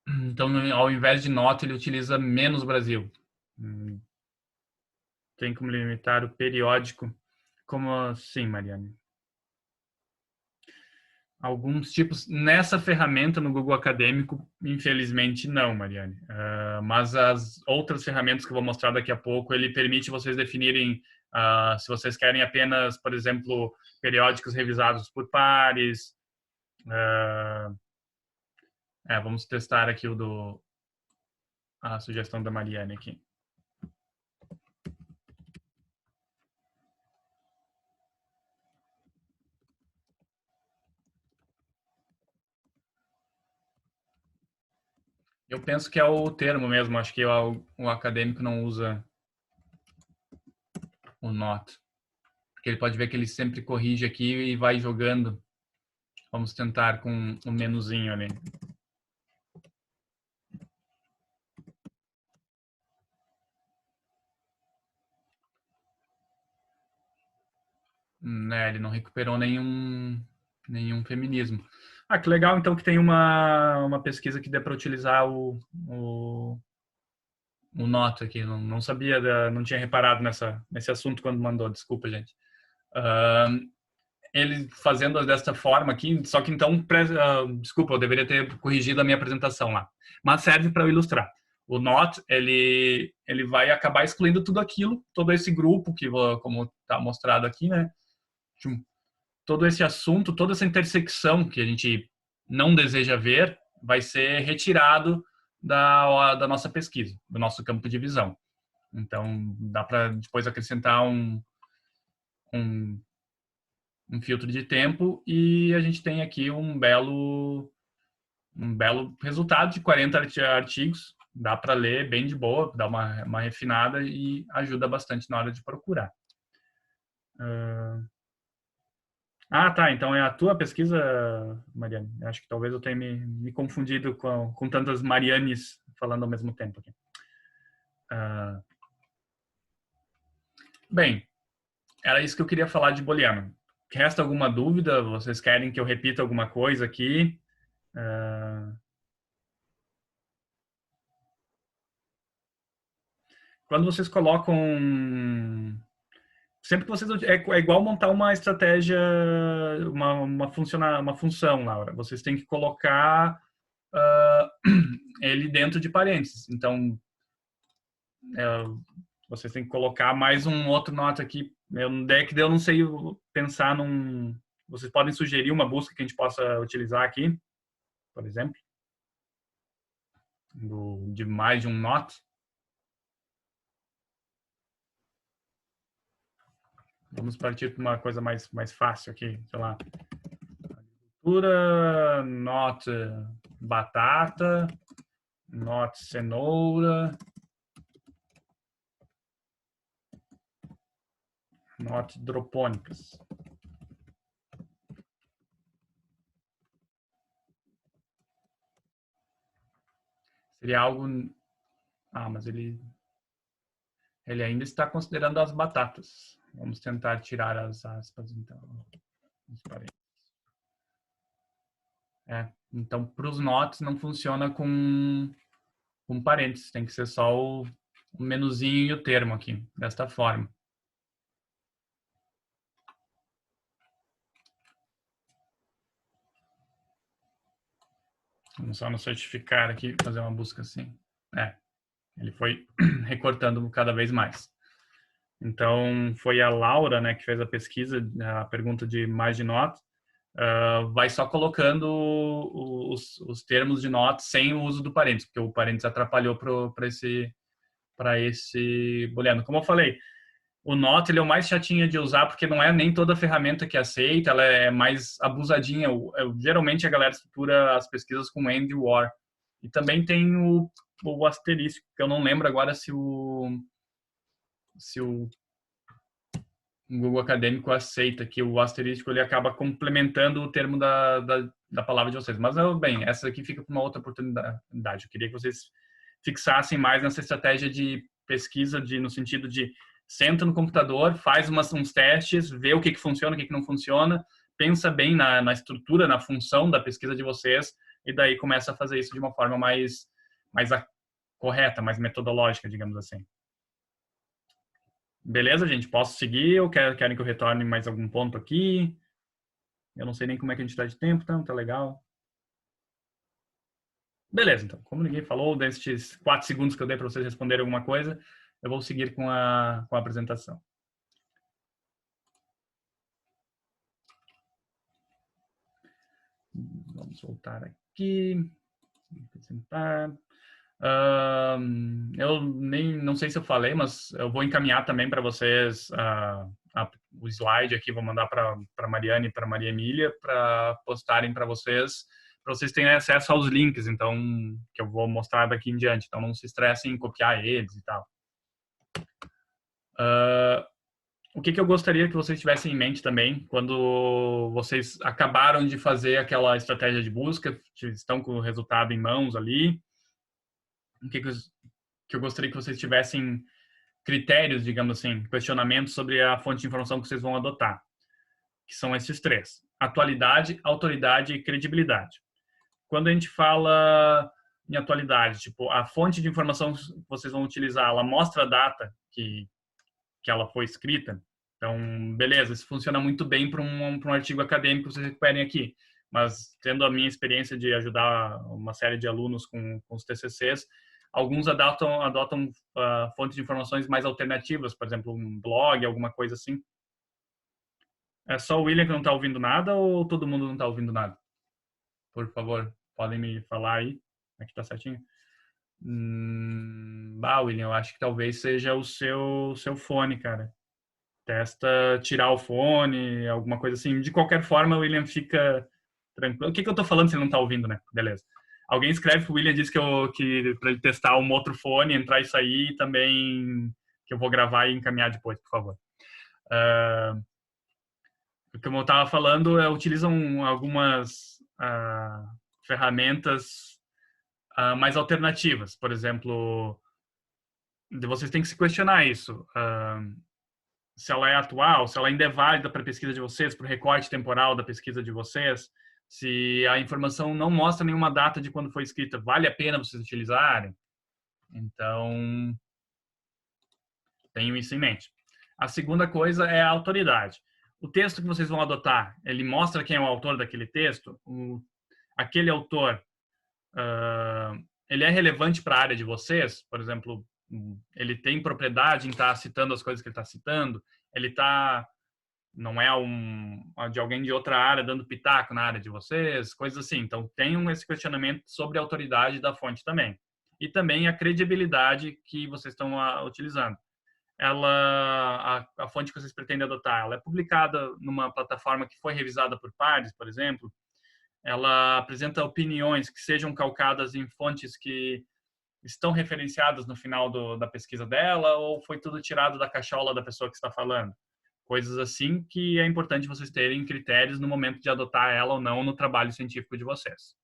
Então, ao invés de NOT, ele utiliza menos Brasil. Tem como limitar o periódico. Como assim, Mariane? Alguns tipos, nessa ferramenta no Google Acadêmico, infelizmente não, Mariane. Mas as outras ferramentas que eu vou mostrar daqui a pouco, ele permite vocês definirem se vocês querem apenas, por exemplo, periódicos revisados por pares. Vamos testar aqui a sugestão da Mariane aqui. Eu penso que é o termo mesmo, acho que o acadêmico não usa o not. Porque ele pode ver que ele sempre corrige aqui e vai jogando. Vamos tentar com o menuzinho ali. Ele não recuperou nenhum feminismo. Que legal, então, que tem uma pesquisa que dê para utilizar o Noto aqui. Não sabia, não tinha reparado nesse assunto quando mandou, desculpa, gente. Ele fazendo desta forma aqui, só que então, desculpa, eu deveria ter corrigido a minha apresentação lá. Mas serve para eu ilustrar. O not, ele vai acabar excluindo tudo aquilo, todo esse grupo, que como está mostrado aqui, né? Todo esse assunto, toda essa intersecção que a gente não deseja ver, vai ser retirado da nossa pesquisa, do nosso campo de visão. Então, dá para depois acrescentar um filtro de tempo e a gente tem aqui um belo resultado de 40 artigos. Dá para ler bem de boa, dá uma refinada e ajuda bastante na hora de procurar. Tá. Então é a tua pesquisa, Mariane. Acho que talvez eu tenha me confundido com tantas Marianes falando ao mesmo tempo aqui. Bem, era isso que eu queria falar de Booleano. Resta alguma dúvida? Vocês querem que eu repita alguma coisa aqui? Quando vocês colocam... Sempre que vocês... É igual montar uma estratégia, uma função, Laura. Vocês têm que colocar ele dentro de parênteses. Então, vocês têm que colocar mais um outro nota aqui. Eu não sei pensar num... Vocês podem sugerir uma busca que a gente possa utilizar aqui, por exemplo, de mais de um not. Vamos partir para uma coisa mais fácil aqui, sei lá. Agricultura, not batata, not cenoura, not hidropônicas. Seria algo... mas ele ainda está considerando as batatas. Vamos tentar tirar as aspas, então. Então, para os notes não funciona com parênteses. Tem que ser só o menuzinho e o termo aqui, desta forma. Vamos só no certificar aqui, fazer uma busca assim. Ele foi recortando cada vez mais. Então, foi a Laura, né, que fez a pesquisa, a pergunta de mais de not. Vai só colocando os termos de not sem o uso do parênteses, porque o parênteses atrapalhou para esse booleano. Como eu falei, o not ele é o mais chatinho de usar, porque não é nem toda ferramenta que aceita, ela é mais abusadinha. Geralmente a galera estrutura as pesquisas com and e or. E também tem o asterisco, que eu não lembro agora se o Google Acadêmico aceita, que o asterisco ele acaba complementando o termo da palavra de vocês. Mas, bem, essa aqui fica para uma outra oportunidade. Eu queria que vocês fixassem mais nessa estratégia de pesquisa, no sentido de senta no computador, faz uns testes, vê o que funciona, o que não funciona, pensa bem na estrutura, na função da pesquisa de vocês, e daí começa a fazer isso de uma forma mais correta, mais metodológica, digamos assim. Beleza, gente? Posso seguir ou querem que eu retorne mais algum ponto aqui? Eu não sei nem como é que a gente está de tempo, então tá legal. Beleza, então. Como ninguém falou, destes 4 segundos que eu dei para vocês responderem alguma coisa, eu vou seguir com a apresentação. Vamos voltar aqui. Apresentar. Eu não sei se eu falei, mas eu vou encaminhar também para vocês o slide aqui, vou mandar para a Mariane e para a Maria Emília para postarem para vocês terem acesso aos links, então, que eu vou mostrar daqui em diante. Então, não se estressem em copiar eles e tal. O que eu gostaria que vocês tivessem em mente também, quando vocês acabaram de fazer aquela estratégia de busca, estão com o resultado em mãos ali, o que eu gostaria que vocês tivessem critérios, digamos assim, questionamentos sobre a fonte de informação que vocês vão adotar, que são esses 3: atualidade, autoridade e credibilidade. Quando a gente fala em atualidade, tipo, a fonte de informação que vocês vão utilizar, ela mostra a data que ela foi escrita. Então, beleza, isso funciona muito bem para um artigo acadêmico que vocês recuperem aqui. Mas, tendo a minha experiência de ajudar uma série de alunos com os TCCs, alguns adotam fontes de informações mais alternativas, por exemplo, um blog, alguma coisa assim. É só o William que não está ouvindo nada ou todo mundo não está ouvindo nada? Por favor, podem me falar aí. Aqui está certinho. William, eu acho que talvez seja o seu fone, cara. Testa tirar o fone, alguma coisa assim. De qualquer forma, o William fica tranquilo. O que eu tô falando se ele não tá ouvindo, né? Beleza. Alguém escreve pro William, diz que para ele testar um outro fone, entrar e sair, também que eu vou gravar e encaminhar depois, por favor. Como eu tava falando, utilizam algumas ferramentas mais alternativas. Por exemplo, vocês têm que se questionar isso. Se ela é atual, se ela ainda é válida para a pesquisa de vocês, para o recorte temporal da pesquisa de vocês, se a informação não mostra nenhuma data de quando foi escrita, vale a pena vocês utilizarem? Então, tenham isso em mente. A segunda coisa é a autoridade. O texto que vocês vão adotar, ele mostra quem é o autor daquele texto? Aquele autor, ele é relevante para a área de vocês? Por exemplo, ele tem propriedade em estar citando as coisas que ele está citando? Ele não é de alguém de outra área dando pitaco na área de vocês? Coisas assim. Então, tenham esse questionamento sobre a autoridade da fonte também. E também a credibilidade que vocês estão utilizando. A fonte que vocês pretendem adotar, ela é publicada numa plataforma que foi revisada por pares, por exemplo? Ela apresenta opiniões que sejam calcadas em fontes que estão referenciadas no final da pesquisa dela, ou foi tudo tirado da cachola da pessoa que está falando? Coisas assim que é importante vocês terem critérios no momento de adotar ela ou não no trabalho científico de vocês.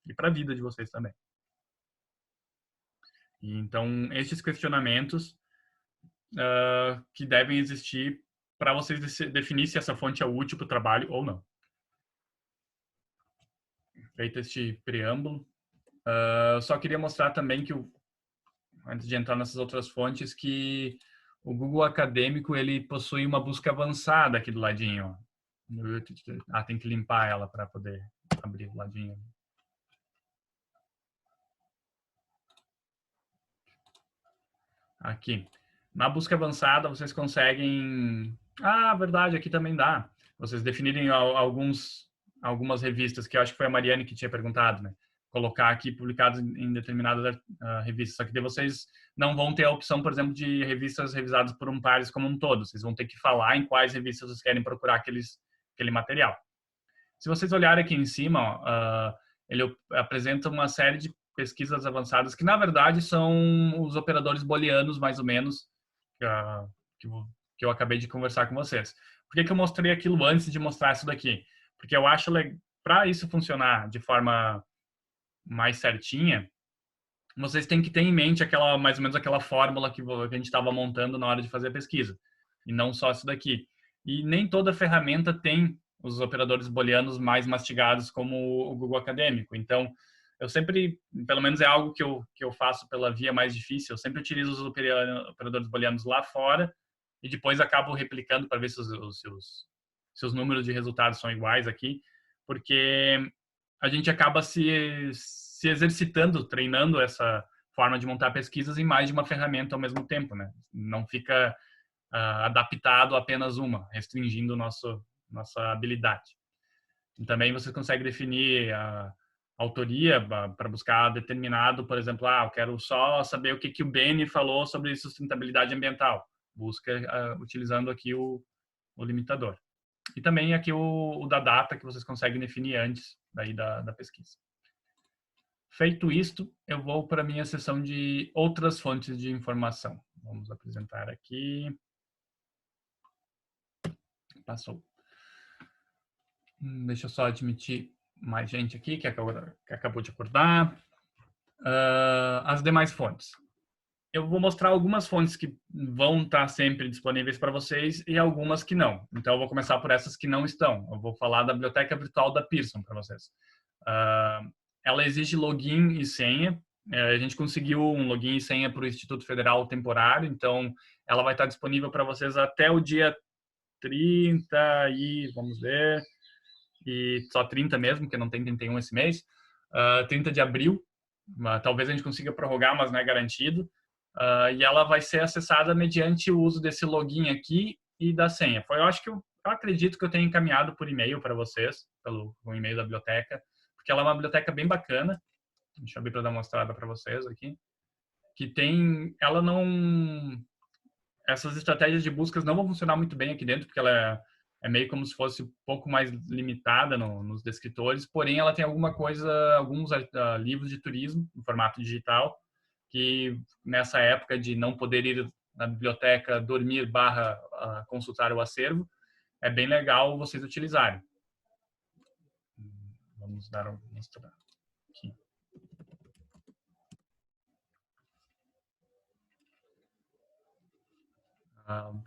E para a vida de vocês também. Então, esses questionamentos que devem existir para vocês definir se essa fonte é útil para o trabalho ou não. Feito este preâmbulo, eu só queria mostrar também que, antes de entrar nessas outras fontes, que o Google Acadêmico ele possui uma busca avançada aqui do ladinho. Tem que limpar ela para poder abrir o ladinho. Aqui. Na busca avançada, vocês conseguem... verdade, aqui também dá. Vocês definirem algumas revistas, que eu acho que foi a Mariane que tinha perguntado, né? Colocar aqui publicados em determinadas revistas. Só que daí vocês não vão ter a opção, por exemplo, de revistas revisadas por um pares como um todo. Vocês vão ter que falar em quais revistas vocês querem procurar aquele material. Se vocês olharem aqui em cima, ele apresenta uma série de pesquisas avançadas que, na verdade, são os operadores booleanos, mais ou menos, que eu acabei de conversar com vocês. Por que eu mostrei aquilo antes de mostrar isso daqui? Porque eu acho que para isso funcionar de forma mais certinha, vocês têm que ter em mente mais ou menos aquela fórmula que a gente estava montando na hora de fazer a pesquisa. E não só isso daqui. E nem toda ferramenta tem os operadores booleanos mais mastigados como o Google Acadêmico. Então, eu sempre, pelo menos é algo que eu faço pela via mais difícil, eu sempre utilizo os operadores booleanos lá fora e depois acabo replicando para ver se se os números de resultados são iguais aqui, porque a gente acaba se exercitando, treinando essa forma de montar pesquisas em mais de uma ferramenta ao mesmo tempo, né? Não fica adaptado a apenas uma, restringindo nossa habilidade. E também você consegue definir a autoria para buscar determinado, por exemplo, eu quero só saber o que o Beni falou sobre sustentabilidade ambiental. Busca utilizando aqui o limitador. E também aqui o da data, que vocês conseguem definir antes daí da pesquisa. Feito isto, eu vou para a minha seção de outras fontes de informação. Vamos apresentar aqui. Passou. Deixa eu só admitir mais gente aqui que acabou de acordar. As demais fontes. Eu vou mostrar algumas fontes que vão estar sempre disponíveis para vocês e algumas que não. Então, eu vou começar por essas que não estão. Eu vou falar da biblioteca virtual da Pearson para vocês. Ela exige login e senha. A gente conseguiu um login e senha para o Instituto Federal temporário, então ela vai estar disponível para vocês até o dia 30 e, vamos ver, e só 30 mesmo, porque não tem 31 esse mês, 30 de abril. Talvez a gente consiga prorrogar, mas não é garantido. E ela vai ser acessada mediante o uso desse login aqui e da senha. Eu acredito que eu tenho encaminhado por e-mail para vocês, pelo e-mail da biblioteca, porque ela é uma biblioteca bem bacana. Deixa eu abrir para dar uma mostrada para vocês aqui. Essas estratégias de buscas não vão funcionar muito bem aqui dentro, porque ela é meio como se fosse um pouco mais limitada nos descritores, porém ela tem alguns livros de turismo em formato digital, que nessa época de não poder ir na biblioteca dormir / consultar o acervo, é bem legal vocês utilizarem. Vamos mostrar aqui.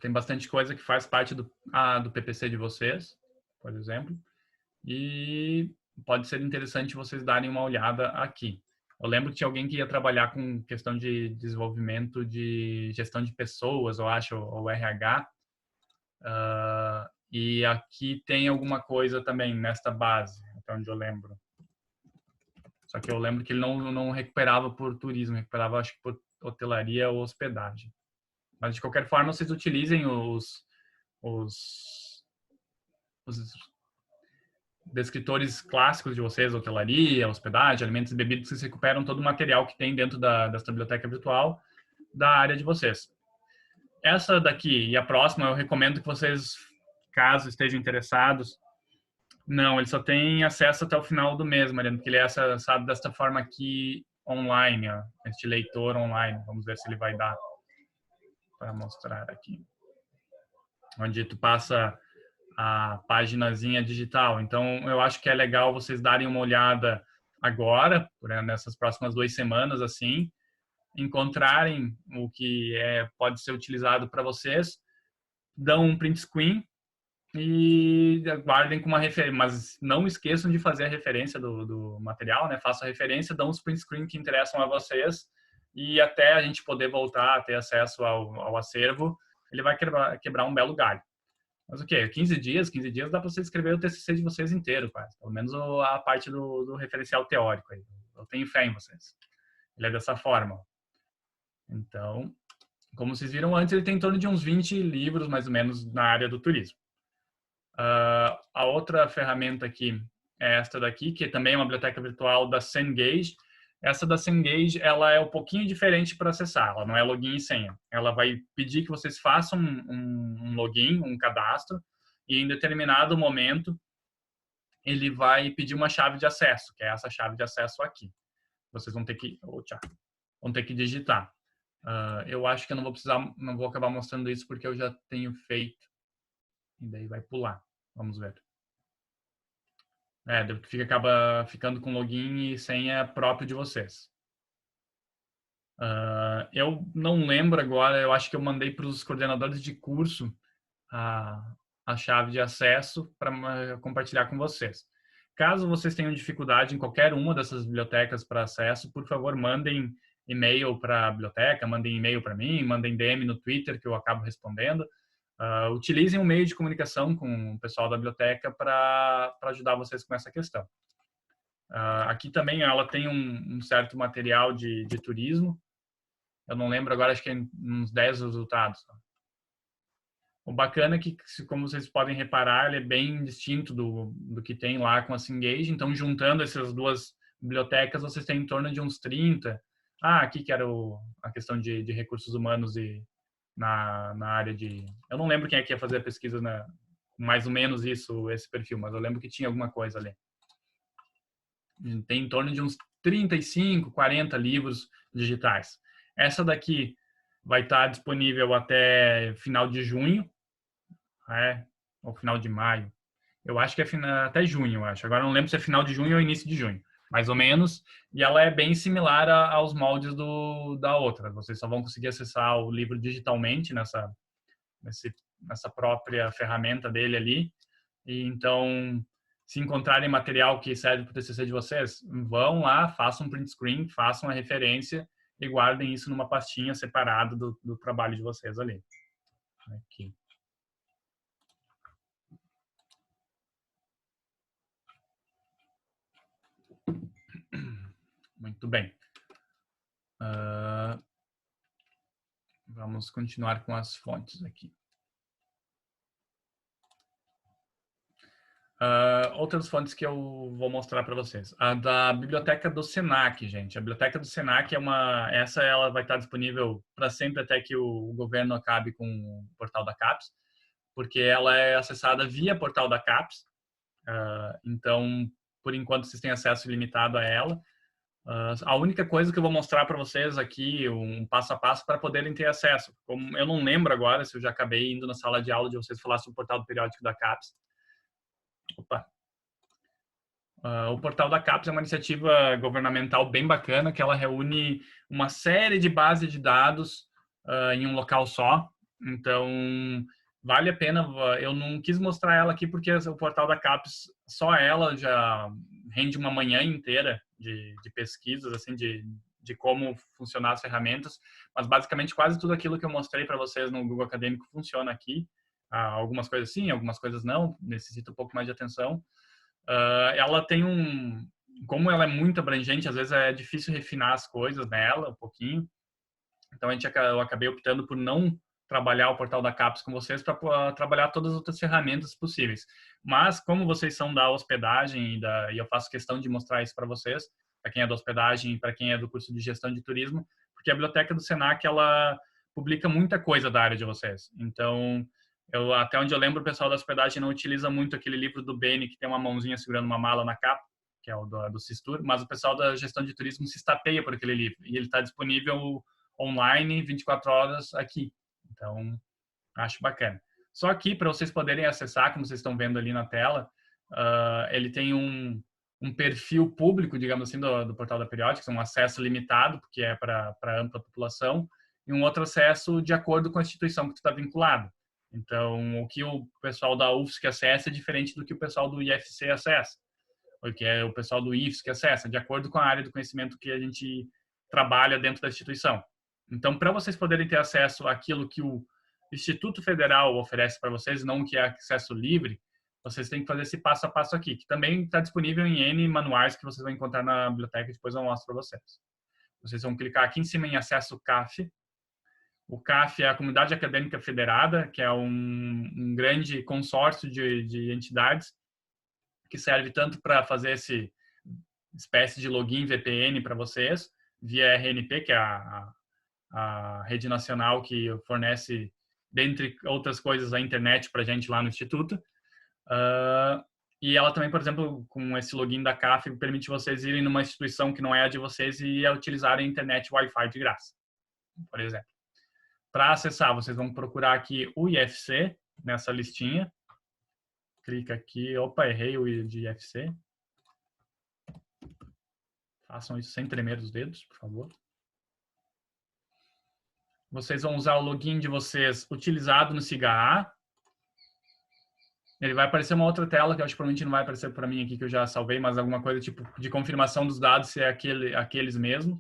Tem bastante coisa que faz parte do PPC de vocês, por exemplo, e pode ser interessante vocês darem uma olhada aqui. Eu lembro que tinha alguém que ia trabalhar com questão de desenvolvimento de gestão de pessoas, eu acho, ou RH, e aqui tem alguma coisa também nesta base, até onde eu lembro. Só que eu lembro que ele não recuperava por turismo, recuperava, acho que por hotelaria ou hospedagem. Mas, de qualquer forma, vocês utilizem os descritores clássicos de vocês, hotelaria, hospedagem, alimentos e bebidas, vocês recuperam todo o material que tem dentro dessa biblioteca virtual da área de vocês. Essa daqui e a próxima, eu recomendo que vocês, caso estejam interessados, não, ele só tem acesso até o final do mês, Mariana, porque ele é acessado desta forma aqui online, ó, este leitor online. Vamos ver se ele vai dar para mostrar aqui. Onde tu passa a paginazinha digital. Então, eu acho que é legal vocês darem uma olhada agora, nessas próximas 2 semanas, assim, encontrarem o que pode ser utilizado para vocês, dão um print screen e guardem com uma referência, mas não esqueçam de fazer a referência do material, né? Façam a referência, dão os print screen que interessam a vocês e até a gente poder voltar a ter acesso ao acervo, ele vai quebrar um belo galho. Mas o quê? 15 dias dá para vocês escrever o TCC de vocês inteiro, quase. Pelo menos a parte do referencial teórico. Aí. Eu tenho fé em vocês. Ele é dessa forma. Então, como vocês viram antes, ele tem em torno de uns 20 livros, mais ou menos, na área do turismo. A outra ferramenta aqui é esta daqui, que também é uma biblioteca virtual da Cengage. Essa da Cengage, ela é um pouquinho diferente para acessar. Ela não é login e senha. Ela vai pedir que vocês façam um login, um cadastro, e em determinado momento ele vai pedir uma chave de acesso, que é essa chave de acesso aqui. Vocês vão ter que digitar. Eu acho que eu não vou acabar mostrando isso porque eu já tenho feito. E daí vai pular. Vamos ver. Acaba ficando com login e senha próprio de vocês. Eu não lembro agora, eu acho que eu mandei para os coordenadores de curso a chave de acesso para compartilhar com vocês. Caso vocês tenham dificuldade em qualquer uma dessas bibliotecas para acesso, por favor, mandem e-mail para a biblioteca, mandem e-mail para mim, mandem DM no Twitter que eu acabo respondendo. Utilizem um meio de comunicação com o pessoal da biblioteca para ajudar vocês com essa questão. Aqui também ela tem um certo material de turismo. Eu não lembro agora, acho que é uns 10 resultados. O bacana é que, como vocês podem reparar, ele é bem distinto do que tem lá com a Cengage. Então, juntando essas duas bibliotecas, vocês têm em torno de uns 30. Aqui que era a questão de recursos humanos na área de... Eu não lembro quem é que ia fazer a pesquisa, mais ou menos esse perfil, mas eu lembro que tinha alguma coisa ali. Tem em torno de uns 35, 40 livros digitais. Essa daqui vai estar disponível até final de junho, ou final de maio. Eu acho que é até junho, eu acho. Agora não lembro se é final de junho ou início de junho, mais ou menos. E ela é bem similar aos moldes da outra. Vocês só vão conseguir acessar o livro digitalmente nessa própria ferramenta dele ali. E então, se encontrarem material que serve para o TCC de vocês, vão lá, façam um print screen, façam a referência e guardem isso numa pastinha separada do trabalho de vocês ali. Aqui. Muito bem. Vamos continuar com as fontes aqui. Outras fontes que eu vou mostrar para vocês. A da Biblioteca do Senac, gente. A Biblioteca do Senac ela vai estar disponível para sempre até que o governo acabe com o portal da CAPES, porque ela é acessada via portal da CAPES. Então, por enquanto, vocês têm acesso ilimitado a ela. A única coisa que eu vou mostrar para vocês aqui, um passo a passo para poderem ter acesso. Como eu não lembro agora se eu já acabei indo na sala de aula de vocês falar sobre o portal do periódico da CAPES. O portal da CAPES é uma iniciativa governamental bem bacana, que ela reúne uma série de bases de dados em um local só. Então, vale a pena. Eu não quis mostrar ela aqui porque o portal da CAPES, só ela já rende uma manhã inteira de pesquisas, assim, de como funcionar as ferramentas. Mas, basicamente, quase tudo aquilo que eu mostrei para vocês no Google Acadêmico funciona aqui. Algumas coisas sim, algumas coisas não. Necessita um pouco mais de atenção. Ela tem como ela é muito abrangente, às vezes é difícil refinar as coisas nela um pouquinho. Então eu acabei optando por não trabalhar o portal da CAPES com vocês para trabalhar todas as outras ferramentas possíveis. Mas como vocês são da hospedagem e eu faço questão de mostrar isso para vocês, para quem é da hospedagem e para quem é do curso de gestão de turismo, porque a biblioteca do Senac ela publica muita coisa da área de vocês. Então até onde eu lembro, o pessoal da hospedagem não utiliza muito aquele livro do Beni, que tem uma mãozinha segurando uma mala na capa, que é o do Sistur, mas o pessoal da gestão de turismo se estapeia por aquele livro. E ele está disponível online 24 horas aqui. Então, acho bacana. Só aqui, para vocês poderem acessar, como vocês estão vendo ali na tela, ele tem um perfil público, digamos assim, do portal da periódica, um acesso limitado, porque é para ampla população, e um outro acesso de acordo com a instituição que tu está vinculado. Então, o que o pessoal da UFSC acessa é diferente do que o pessoal do IFC acessa, ou que é o pessoal do IFSC acessa, de acordo com a área do conhecimento que a gente trabalha dentro da instituição. Então, para vocês poderem ter acesso àquilo que o Instituto Federal oferece para vocês, não que é acesso livre, vocês têm que fazer esse passo a passo aqui, que também está disponível em N manuais que vocês vão encontrar na biblioteca, depois eu mostro para vocês. Vocês vão clicar aqui em cima em acesso CAF. O CAF é a Comunidade Acadêmica Federada, que é um grande consórcio de entidades que serve tanto para fazer essa espécie de login VPN para vocês, via RNP, que é a rede nacional que fornece, dentre outras coisas, a internet para a gente lá no Instituto. E ela também, por exemplo, com esse login da CAF, permite vocês irem numa instituição que não é a de vocês e utilizarem a internet Wi-Fi de graça, por exemplo. Para acessar, vocês vão procurar aqui o IFC, nessa listinha. Clica aqui. Opa, errei o de IFC. Façam isso sem tremer os dedos, por favor. Vocês vão usar o login de vocês utilizado no SIGA-A. Ele vai aparecer uma outra tela, que eu acho que provavelmente não vai aparecer para mim aqui, que eu já salvei, mas alguma coisa tipo de confirmação dos dados, se é aqueles mesmo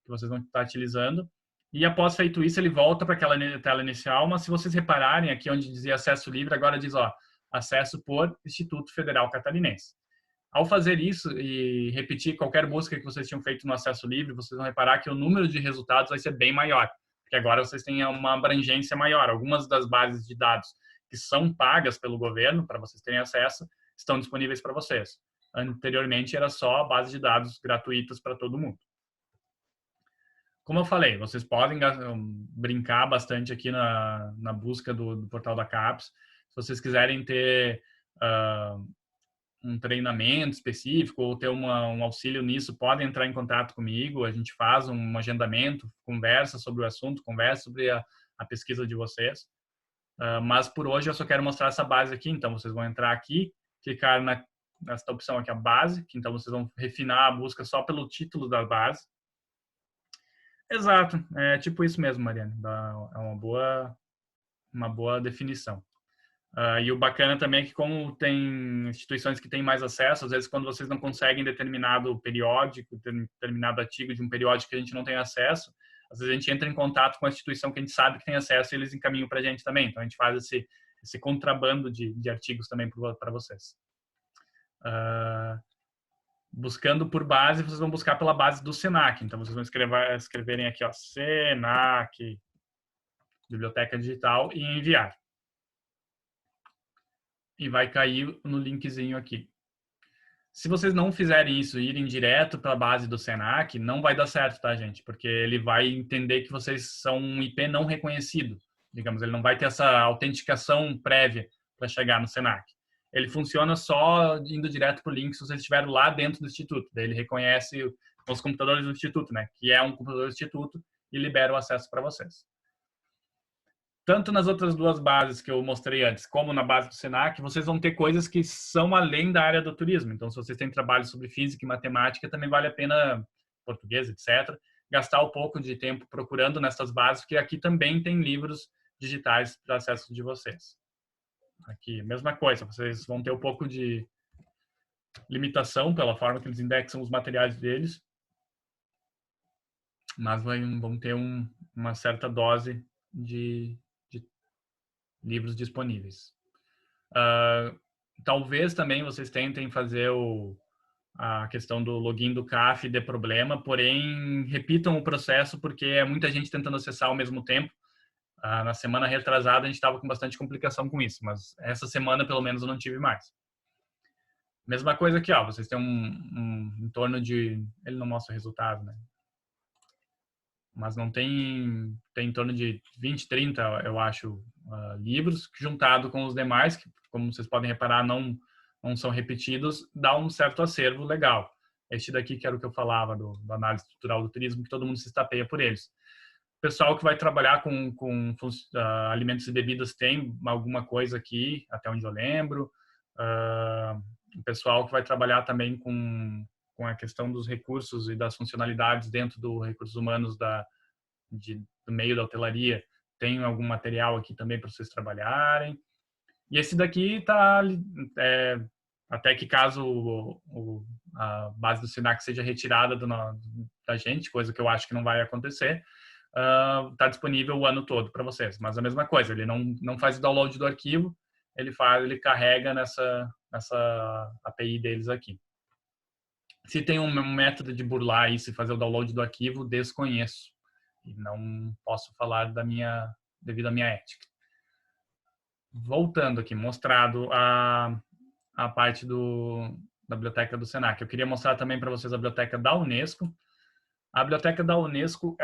que vocês vão estar utilizando. E após feito isso, ele volta para aquela tela inicial, mas se vocês repararem aqui onde dizia acesso livre, agora diz, ó, acesso por Instituto Federal Catarinense. Ao fazer isso e repetir qualquer busca que vocês tinham feito no acesso livre, vocês vão reparar que o número de resultados vai ser bem maior, porque agora vocês têm uma abrangência maior. Algumas das bases de dados que são pagas pelo governo, para vocês terem acesso, estão disponíveis para vocês. Anteriormente era só a base de dados gratuitas para todo mundo. Como eu falei, vocês podem brincar bastante aqui na busca do portal da CAPES. Se vocês quiserem ter um treinamento específico ou ter um auxílio nisso, podem entrar em contato comigo. A gente faz um agendamento, conversa sobre o assunto, conversa sobre a pesquisa de vocês. Mas por hoje eu só quero mostrar essa base aqui. Então vocês vão entrar aqui, clicar nesta opção aqui, a base, que então vocês vão refinar a busca só pelo título da base. Exato, é tipo isso mesmo, Mariane. É uma boa definição. E o bacana também é que, como tem instituições que têm mais acesso, às vezes quando vocês não conseguem determinado periódico, determinado artigo de um periódico que a gente não tem acesso, às vezes a gente entra em contato com a instituição que a gente sabe que tem acesso e eles encaminham para a gente também. Então a gente faz esse contrabando de artigos também para vocês. Buscando por base, vocês vão buscar pela base do Senac. Então, vocês vão escreverem aqui, ó, Senac, Biblioteca Digital, e enviar. E vai cair no linkzinho aqui. Se vocês não fizerem isso e irem direto para a base do Senac, não vai dar certo, tá, gente? Porque ele vai entender que vocês são um IP não reconhecido. Digamos, ele não vai ter essa autenticação prévia para chegar no Senac. Ele funciona só indo direto para o link se vocês estiverem lá dentro do Instituto. Daí ele reconhece os computadores do Instituto, né? Que é um computador do Instituto, e libera o acesso para vocês. Tanto nas outras duas bases que eu mostrei antes, como na base do Senac, vocês vão ter coisas que são além da área do turismo. Então, se vocês têm trabalho sobre física e matemática, também vale a pena, português, etc., gastar um pouco de tempo procurando nessas bases, porque aqui também tem livros digitais para acesso de vocês. Aqui, mesma coisa, vocês vão ter um pouco de limitação pela forma que eles indexam os materiais deles, mas vão ter uma certa dose de livros disponíveis. Talvez também vocês tentem fazer a questão do login do CAF dê problema, porém repitam o processo porque é muita gente tentando acessar ao mesmo tempo. Na semana retrasada a gente estava com bastante complicação com isso, mas essa semana pelo menos eu não tive mais. Mesma coisa aqui, ó, vocês têm em torno de... Ele não mostra o resultado, né? Mas não tem em torno de 20, 30, eu acho, livros, juntado com os demais, que, como vocês podem reparar, não são repetidos, dá um certo acervo legal. Este daqui, que era o que eu falava, do análise estrutural do turismo, que todo mundo se estapeia por eles. O pessoal que vai trabalhar com alimentos e bebidas tem alguma coisa aqui, até onde eu lembro. O pessoal que vai trabalhar também com a questão dos recursos e das funcionalidades dentro do recursos humanos do meio da hotelaria, tem algum material aqui também para vocês trabalharem. E esse daqui está, até que caso a base do Senac seja retirada da gente, coisa que eu acho que não vai acontecer, está disponível o ano todo para vocês. Mas a mesma coisa, ele não faz o download do arquivo, ele carrega nessa API deles aqui. Se tem um método de burlar isso e fazer o download do arquivo, desconheço. E não posso falar devido à minha ética. Voltando aqui, mostrado a parte da biblioteca do Senac. Eu queria mostrar também para vocês a biblioteca da Unesco. A biblioteca da Unesco,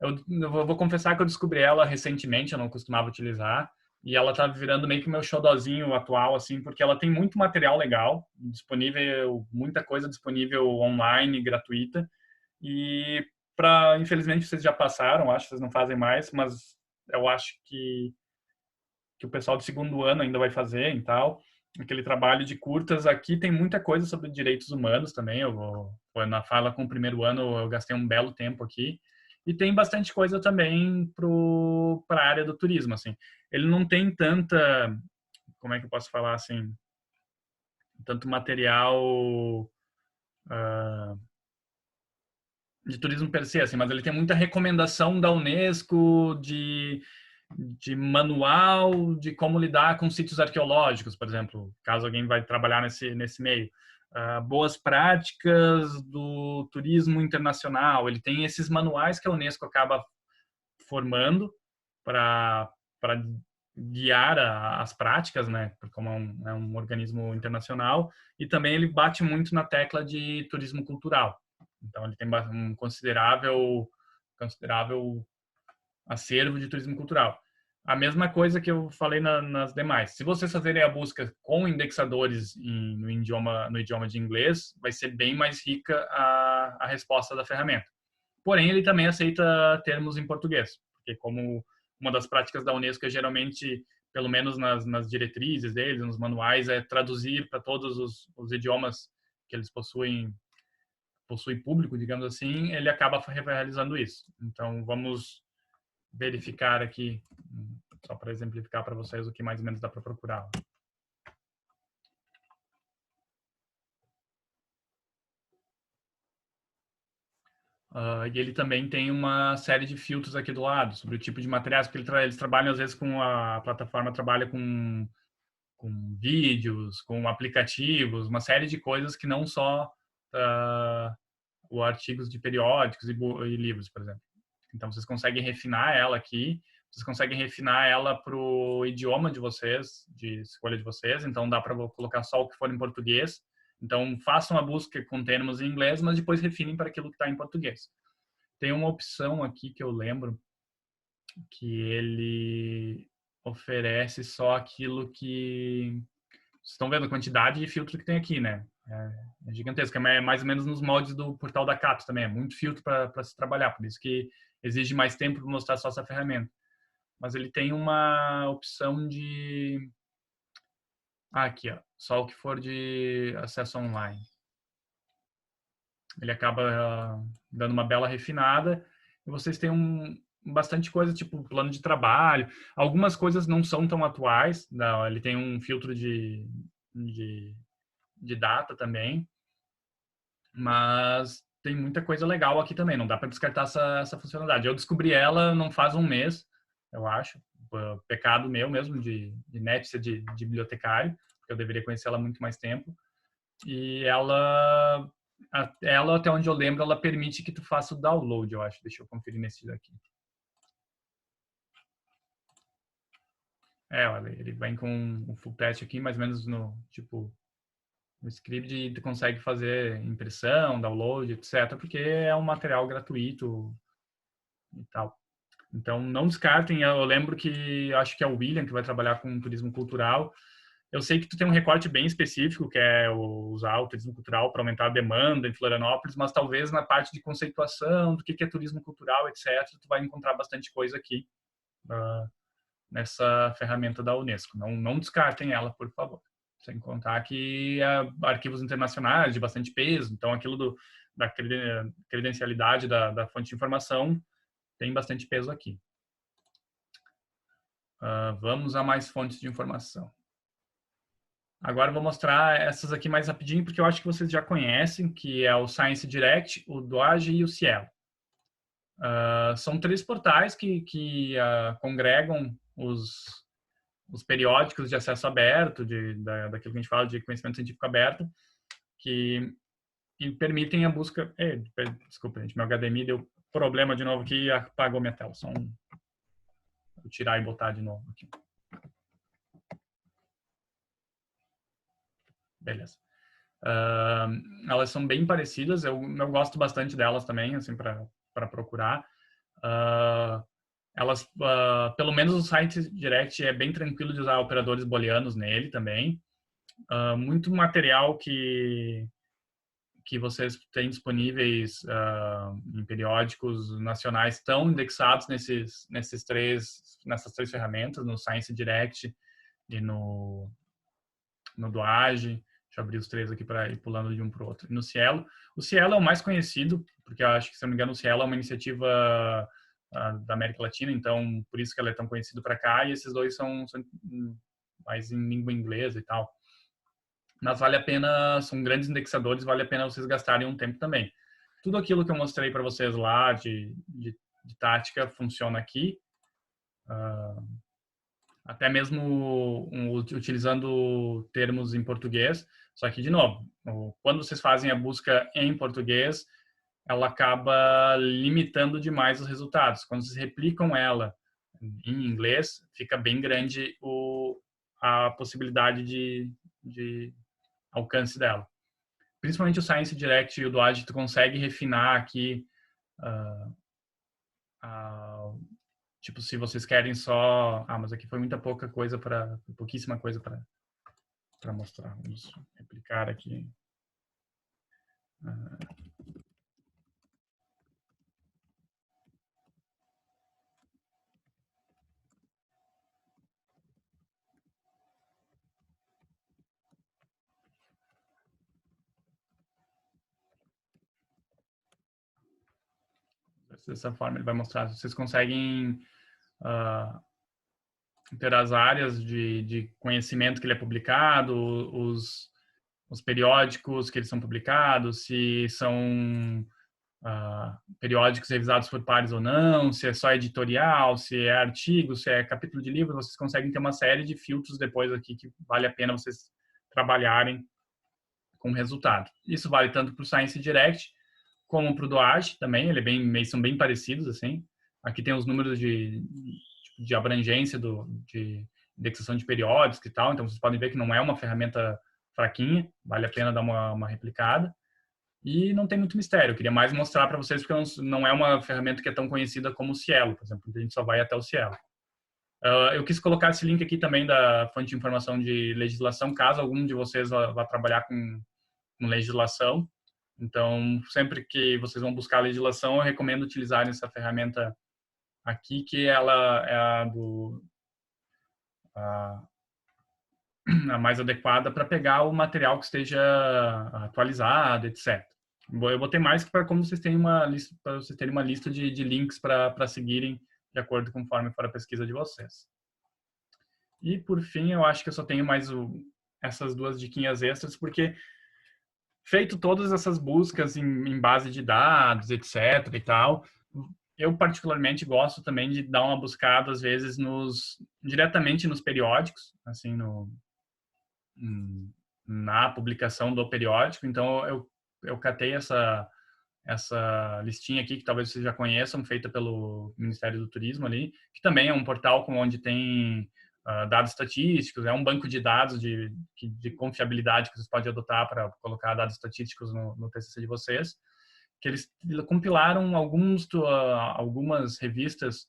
eu vou confessar que eu descobri ela recentemente, eu não costumava utilizar. E ela tá virando meio que o meu xodózinho atual, assim, porque ela tem muito material legal, disponível, muita coisa disponível online, gratuita. E, infelizmente, vocês já passaram, acho que vocês não fazem mais, mas eu acho que o pessoal do segundo ano ainda vai fazer e tal. Aquele trabalho de curtas. Aqui tem muita coisa sobre direitos humanos também. Na fala com o primeiro ano, eu gastei um belo tempo aqui. E tem bastante coisa também para a área do turismo, assim. Ele não tem tanta, como é que eu posso falar assim, tanto material de turismo per se, assim, mas ele tem muita recomendação da Unesco de manual de como lidar com sítios arqueológicos, por exemplo, caso alguém vai trabalhar nesse meio. Boas práticas do turismo internacional. Ele tem esses manuais que a Unesco acaba formando para guiar as práticas, né? Como é um organismo internacional. E também ele bate muito na tecla de turismo cultural. Então ele tem um considerável acervo de turismo cultural. A mesma coisa que eu falei nas demais. Se vocês fazerem a busca com indexadores no idioma de inglês, vai ser bem mais rica a resposta da ferramenta. Porém, ele também aceita termos em português, porque como uma das práticas da Unesco é geralmente, pelo menos nas diretrizes deles, nos manuais, é traduzir para todos os idiomas que eles possui público, digamos assim, ele acaba realizando isso. Então, vamos verificar aqui, só para exemplificar para vocês o que mais ou menos dá para procurar. E ele também tem uma série de filtros aqui do lado, sobre o tipo de materiais, porque eles trabalham, às vezes, com a plataforma, trabalha com vídeos, com aplicativos, uma série de coisas que não só artigos de periódicos e livros, por exemplo. Então, vocês conseguem refinar ela aqui, vocês conseguem refinar ela para o idioma de vocês, de escolha de vocês, então dá para colocar só o que for em português. Então, façam a busca com termos em inglês, mas depois refinem para aquilo que está em português. Tem uma opção aqui que eu lembro que ele oferece só aquilo que... Vocês estão vendo a quantidade de filtro que tem aqui, né? É gigantesco. É mais ou menos nos moldes do portal da CAPES também. É muito filtro para se trabalhar. Por isso que exige mais tempo para mostrar só essa ferramenta. Mas ele tem uma opção de... aqui, ó. Só o que for de acesso online. Ele acaba dando uma bela refinada. E vocês têm bastante coisa, tipo plano de trabalho. Algumas coisas não são tão atuais. Não, ele tem um filtro de data também. Mas tem muita coisa legal aqui também. Não dá para descartar essa funcionalidade. Eu descobri ela não faz um mês, eu acho. Pecado meu mesmo de inépcia de bibliotecário, porque eu deveria conhecer ela há muito mais tempo. E ela, até onde eu lembro, ela permite que tu faça o download, eu acho. Deixa eu conferir nesse daqui. Olha, ele vem com o full test aqui, mais ou menos no script, e tu consegue fazer impressão, download, etc, porque é um material gratuito e tal. Então, não descartem. Eu lembro que, acho que é o William que vai trabalhar com turismo cultural. Eu sei que tu tem um recorte bem específico, que é usar o turismo cultural para aumentar a demanda em Florianópolis, mas talvez na parte de conceituação, do que é turismo cultural, etc, tu vai encontrar bastante coisa aqui nessa ferramenta da Unesco. Não descartem ela, por favor. Sem contar que arquivos internacionais de bastante peso, então aquilo da credencialidade da fonte de informação tem bastante peso aqui. Vamos a mais fontes de informação. Agora eu vou mostrar essas aqui mais rapidinho, porque eu acho que vocês já conhecem, que é o Science Direct, o Doage e o Cielo. São 3 portais que congregam os periódicos de acesso aberto, daquilo que a gente fala de conhecimento científico aberto, que permitem a busca... desculpa, gente, meu HDMI deu problema de novo aqui e apagou minha tela. Vou tirar e botar de novo aqui. Beleza. Elas são bem parecidas, eu gosto bastante delas também, assim, para procurar. Elas, pelo menos o Science Direct é bem tranquilo de usar operadores booleanos nele também. Muito material que vocês têm disponíveis em periódicos nacionais estão indexados nessas três ferramentas, no Science Direct e no Doage. Deixa eu abrir os 3 aqui para ir pulando de um para o outro. E no Cielo. O Cielo é o mais conhecido, porque eu acho que, se não me engano, o Cielo é uma iniciativa da América Latina, então por isso que ela é tão conhecida para cá, e esses dois são mais em língua inglesa e tal. Mas vale a pena, são grandes indexadores, vale a pena vocês gastarem um tempo também. tudo aquilo que eu mostrei para vocês lá de tática funciona aqui. Até mesmo utilizando termos em português. Só que, de novo, quando vocês fazem a busca em português, ela acaba limitando demais os resultados. Quando vocês replicam ela em inglês, fica bem grande a possibilidade de alcance dela. Principalmente o Science Direct e o Duage, tu consegue refinar aqui, tipo, se vocês querem só... mas aqui foi pouquíssima coisa para mostrar. Vamos replicar aqui. Dessa forma ele vai mostrar. Vocês conseguem ter as áreas de conhecimento que ele é publicado, os periódicos que eles são publicados, se são periódicos revisados por pares ou não, se é só editorial, se é artigo, se é capítulo de livro. Vocês conseguem ter uma série de filtros depois aqui que vale a pena vocês trabalharem com o resultado. Isso vale tanto para o Science Direct como para o Duage também. São bem parecidos, assim. Aqui tem os números de abrangência de indexação de periódicos e tal, então vocês podem ver que não é uma ferramenta fraquinha, vale a pena dar uma replicada. E não tem muito mistério, eu queria mais mostrar para vocês porque não é uma ferramenta que é tão conhecida como o Cielo, por exemplo, a gente só vai até o Cielo. Eu quis colocar esse link aqui também da fonte de informação de legislação, caso algum de vocês vá trabalhar com legislação. Então, sempre que vocês vão buscar a legislação, eu recomendo utilizarem essa ferramenta aqui, que ela é a mais adequada para pegar o material que esteja atualizado, etc. Eu botei mais para como vocês terem uma lista, para vocês terem uma lista de links para seguirem de acordo conforme for a pesquisa de vocês. E por fim, eu acho que eu só tenho mais essas duas diquinhas extras, porque feito todas essas buscas em base de dados, etc. e tal, eu particularmente gosto também de dar uma buscada às vezes diretamente nos periódicos, assim, na publicação do periódico. Então eu catei essa listinha aqui que talvez vocês já conheçam, feita pelo Ministério do Turismo ali, que também é um portal onde tem dados estatísticos, é um banco de dados de confiabilidade que vocês podem adotar para colocar dados estatísticos no TCC de vocês, que eles compilaram algumas revistas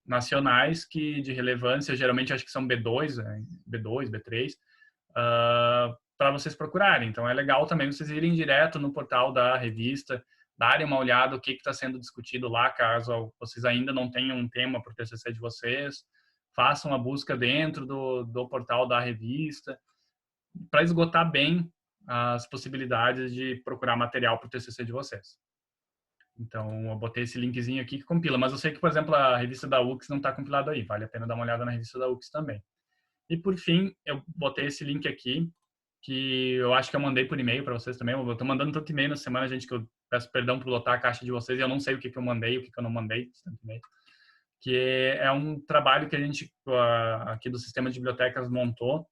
nacionais de relevância, geralmente acho que são B2, B3, para vocês procurarem. Então é legal também vocês irem direto no portal da revista, darem uma olhada o que está sendo discutido lá, caso vocês ainda não tenham um tema para o TCC de vocês. Façam a busca dentro do portal da revista, para esgotar bem as possibilidades de procurar material para o TCC de vocês. Então, eu botei esse linkzinho aqui que compila, mas eu sei que, por exemplo, a revista da UX não está compilada aí, vale a pena dar uma olhada na revista da UX também. E, por fim, eu botei esse link aqui, que eu acho que eu mandei por e-mail para vocês também. Eu estou mandando tanto e-mail na semana, gente, que eu peço perdão por lotar a caixa de vocês e eu não sei o que eu mandei, o que eu não mandei, tanto e-mail. Que é um trabalho que a gente, aqui do Sistema de Bibliotecas, montou,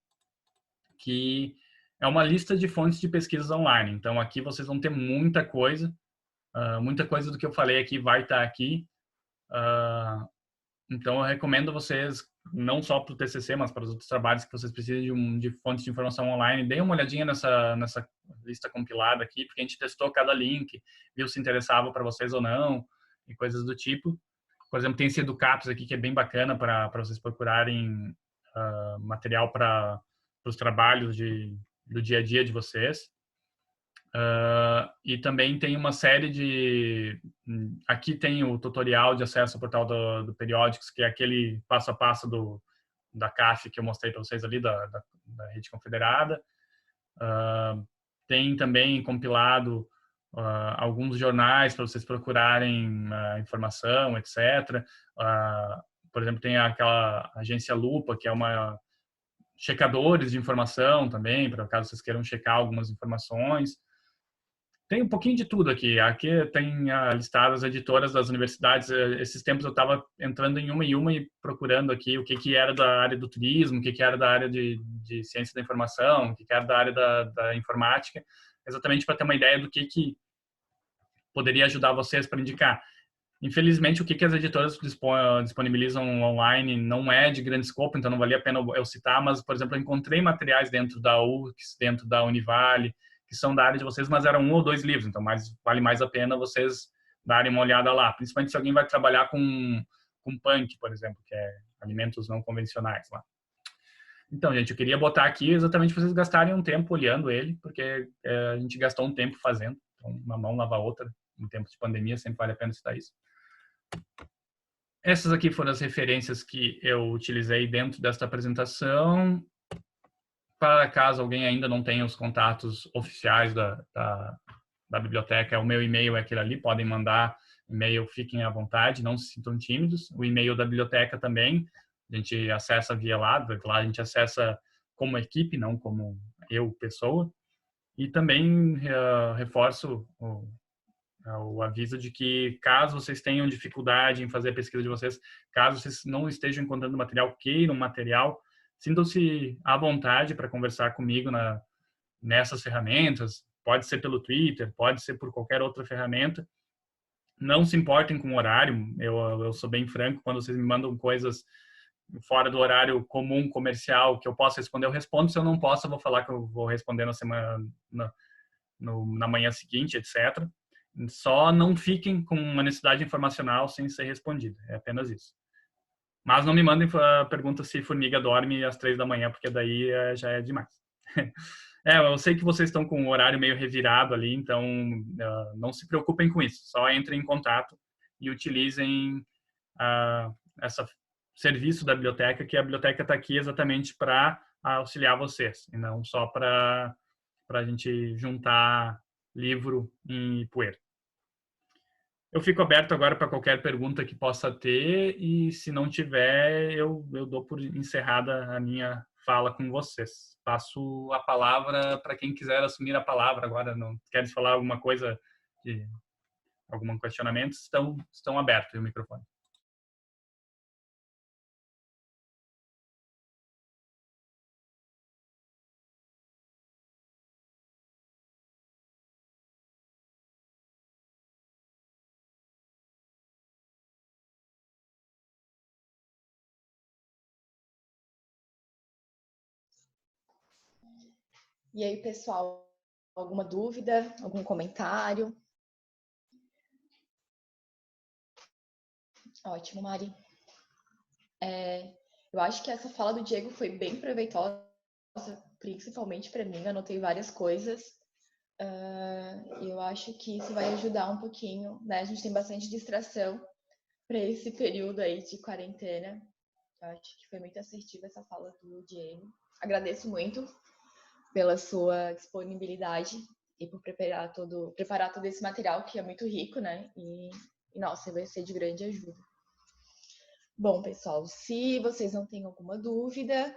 que é uma lista de fontes de pesquisas online. Então, aqui vocês vão ter muita coisa do que eu falei aqui vai estar aqui. Então, eu recomendo vocês, não só para o TCC, mas para os outros trabalhos que vocês precisem de fontes de informação online, deem uma olhadinha nessa lista compilada aqui, porque a gente testou cada link, viu se interessava para vocês ou não, e coisas do tipo. Por exemplo, tem esse Educaps aqui, que é bem bacana para vocês procurarem material para os trabalhos do dia a dia de vocês. E também tem uma série aqui tem o tutorial de acesso ao portal do Periódicos, que é aquele passo a passo da CAF que eu mostrei para vocês ali, da Rede Confederada. Tem também compilado alguns jornais para vocês procurarem informação, etc. Por exemplo, tem aquela agência Lupa, que é uma checadores de informação também, para caso vocês queiram checar algumas informações. Tem um pouquinho de tudo aqui. Aqui tem listadas as editoras das universidades. Esses tempos eu estava entrando em uma e procurando aqui o que era da área do turismo, o que era da área de ciência da informação, o que era da área da informática, exatamente para ter uma ideia do que poderia ajudar vocês para indicar. Infelizmente, o que as editoras disponibilizam online não é de grande escopo, então não valia a pena eu citar, mas, por exemplo, eu encontrei materiais dentro da UFRGS, dentro da Univale, que são da área de vocês, mas eram 1 ou 2 livros, então vale mais a pena vocês darem uma olhada lá, principalmente se alguém vai trabalhar com punk, por exemplo, que é alimentos não convencionais lá. Então, gente, eu queria botar aqui exatamente para vocês gastarem um tempo olhando ele, porque a gente gastou um tempo fazendo, então uma mão lava a outra, em tempos de pandemia sempre vale a pena citar isso. Essas aqui foram as referências que eu utilizei dentro desta apresentação. Para caso alguém ainda não tenha os contatos oficiais da biblioteca, o meu e-mail é aquele ali, podem mandar e-mail, fiquem à vontade, não se sintam tímidos. O e-mail da biblioteca também, a gente acessa via lá a gente acessa como equipe, não como eu, pessoa. E também reforço o aviso de que, caso vocês tenham dificuldade em fazer a pesquisa de vocês, caso vocês não estejam encontrando material, queiram material, sintam-se à vontade para conversar comigo nessas ferramentas. Pode ser pelo Twitter, pode ser por qualquer outra ferramenta. Não se importem com o horário, eu sou bem franco, quando vocês me mandam coisas fora do horário comum, comercial, que eu possa responder, eu respondo. Se eu não posso, eu vou falar que eu vou responder na semana, na manhã seguinte, etc. Só não fiquem com uma necessidade informacional sem ser respondida. É apenas isso. Mas não me mandem pergunta se formiga dorme às 3 da manhã, porque daí já é demais. Eu sei que vocês estão com o horário meio revirado ali, então não se preocupem com isso. Só entrem em contato e utilizem esse serviço da biblioteca, que a biblioteca está aqui exatamente para auxiliar vocês, e não só para a gente juntar livro em poeira. Eu fico aberto agora para qualquer pergunta que possa ter, e se não tiver, eu dou por encerrada a minha fala com vocês. Passo a palavra para quem quiser assumir a palavra agora. Não queres falar alguma coisa, algum questionamento? Estão abertos o microfone. E aí, pessoal, alguma dúvida, algum comentário? Ótimo, Mari. Eu acho que essa fala do Diego foi bem proveitosa, principalmente para mim. Eu anotei várias coisas. Eu acho que isso vai ajudar um pouquinho, né? A gente tem bastante distração para esse período aí de quarentena. Eu acho que foi muito assertiva essa fala do Diego. Agradeço muito pela sua disponibilidade e por preparar todo esse material, que é muito rico, né? E nossa, vai ser de grande ajuda. Bom, pessoal, se vocês não têm alguma dúvida,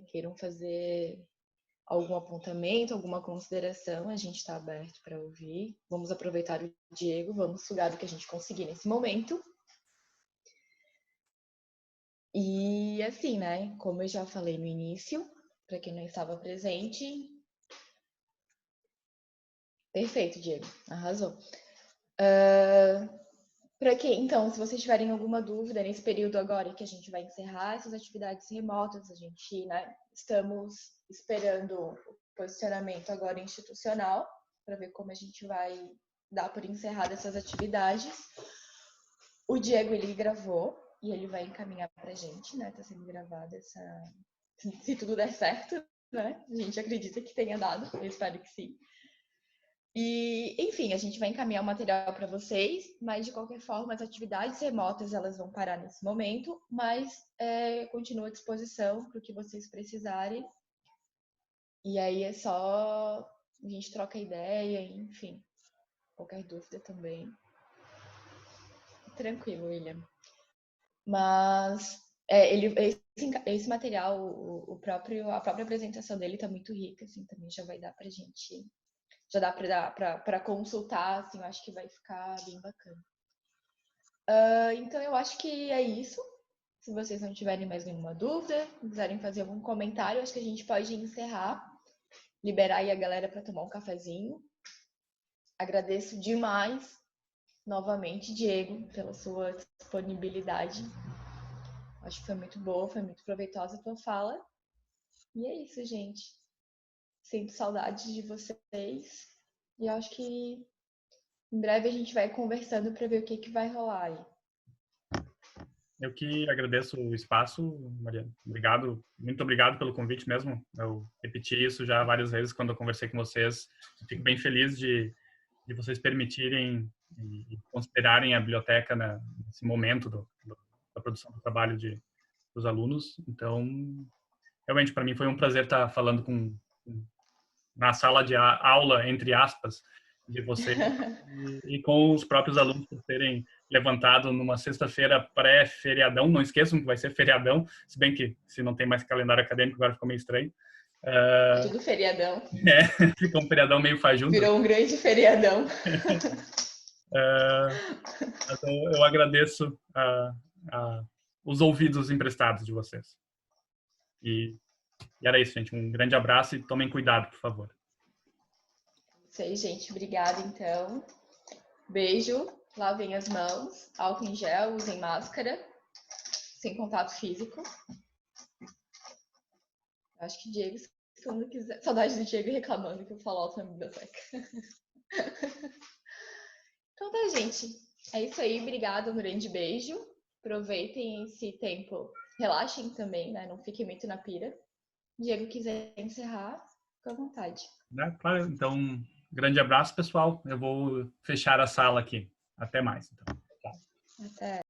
queiram fazer algum apontamento, alguma consideração, a gente está aberto para ouvir. Vamos aproveitar o Diego, vamos sugar do que a gente conseguir nesse momento. E assim, né? Como eu já falei no início, para quem não estava presente. Perfeito, Diego, arrasou. Para quem, então, se vocês tiverem alguma dúvida nesse período agora que a gente vai encerrar essas atividades remotas, a gente, né, estamos esperando o posicionamento agora institucional para ver como a gente vai dar por encerrada essas atividades. O Diego, ele gravou e ele vai encaminhar para a gente, né? Está sendo gravada se tudo der certo, né? A gente acredita que tenha dado, eu espero que sim. E, enfim, a gente vai encaminhar o material para vocês, mas de qualquer forma as atividades remotas elas vão parar nesse momento, mas continua à disposição para o que vocês precisarem. E aí é só a gente troca ideia, enfim, qualquer dúvida também. Tranquilo, William. Mas esse material, a própria apresentação dele está muito rica, assim, também já vai dar para a gente já dá para consultar, assim, eu acho que vai ficar bem bacana. Então, eu acho que é isso. Se vocês não tiverem mais nenhuma dúvida, quiserem fazer algum comentário, acho que a gente pode encerrar, liberar aí a galera para tomar um cafezinho. Agradeço demais, novamente, Diego, pela sua disponibilidade. Acho que foi muito boa, foi muito proveitosa a tua fala. E é isso, gente. Sinto saudades de vocês. E acho que em breve a gente vai conversando para ver o que vai rolar aí. Eu que agradeço o espaço, Mariana. Obrigado, muito obrigado pelo convite mesmo. Eu repeti isso já várias vezes quando eu conversei com vocês. Eu fico bem feliz de vocês permitirem e considerarem a biblioteca nesse momento da produção do trabalho dos alunos. Então, realmente, para mim foi um prazer estar falando na sala de aula, entre aspas, de vocês e com os próprios alunos por terem levantado numa sexta-feira pré-feriadão. Não esqueçam que vai ser feriadão, se bem que se não tem mais calendário acadêmico agora ficou meio estranho. É tudo feriadão. Fica um feriadão meio fajunto. Virou um grande feriadão. Eu agradeço os ouvidos emprestados de vocês. E era isso, gente. Um grande abraço e tomem cuidado, por favor. Isso aí, gente. Obrigada, então. Beijo. Lavem as mãos. Álcool em gel, usem máscara. Sem contato físico. Acho que Diego, quando quiser. Saudade do Diego reclamando que eu falo alto na biblioteca. Então tá, gente. É isso aí. Obrigada. Um grande beijo. Aproveitem esse tempo. Relaxem também, né? Não fiquem muito na pira. Diego quiser encerrar, fica à vontade. Claro, então, um grande abraço, pessoal. Eu vou fechar a sala aqui. Até mais. Então. Até.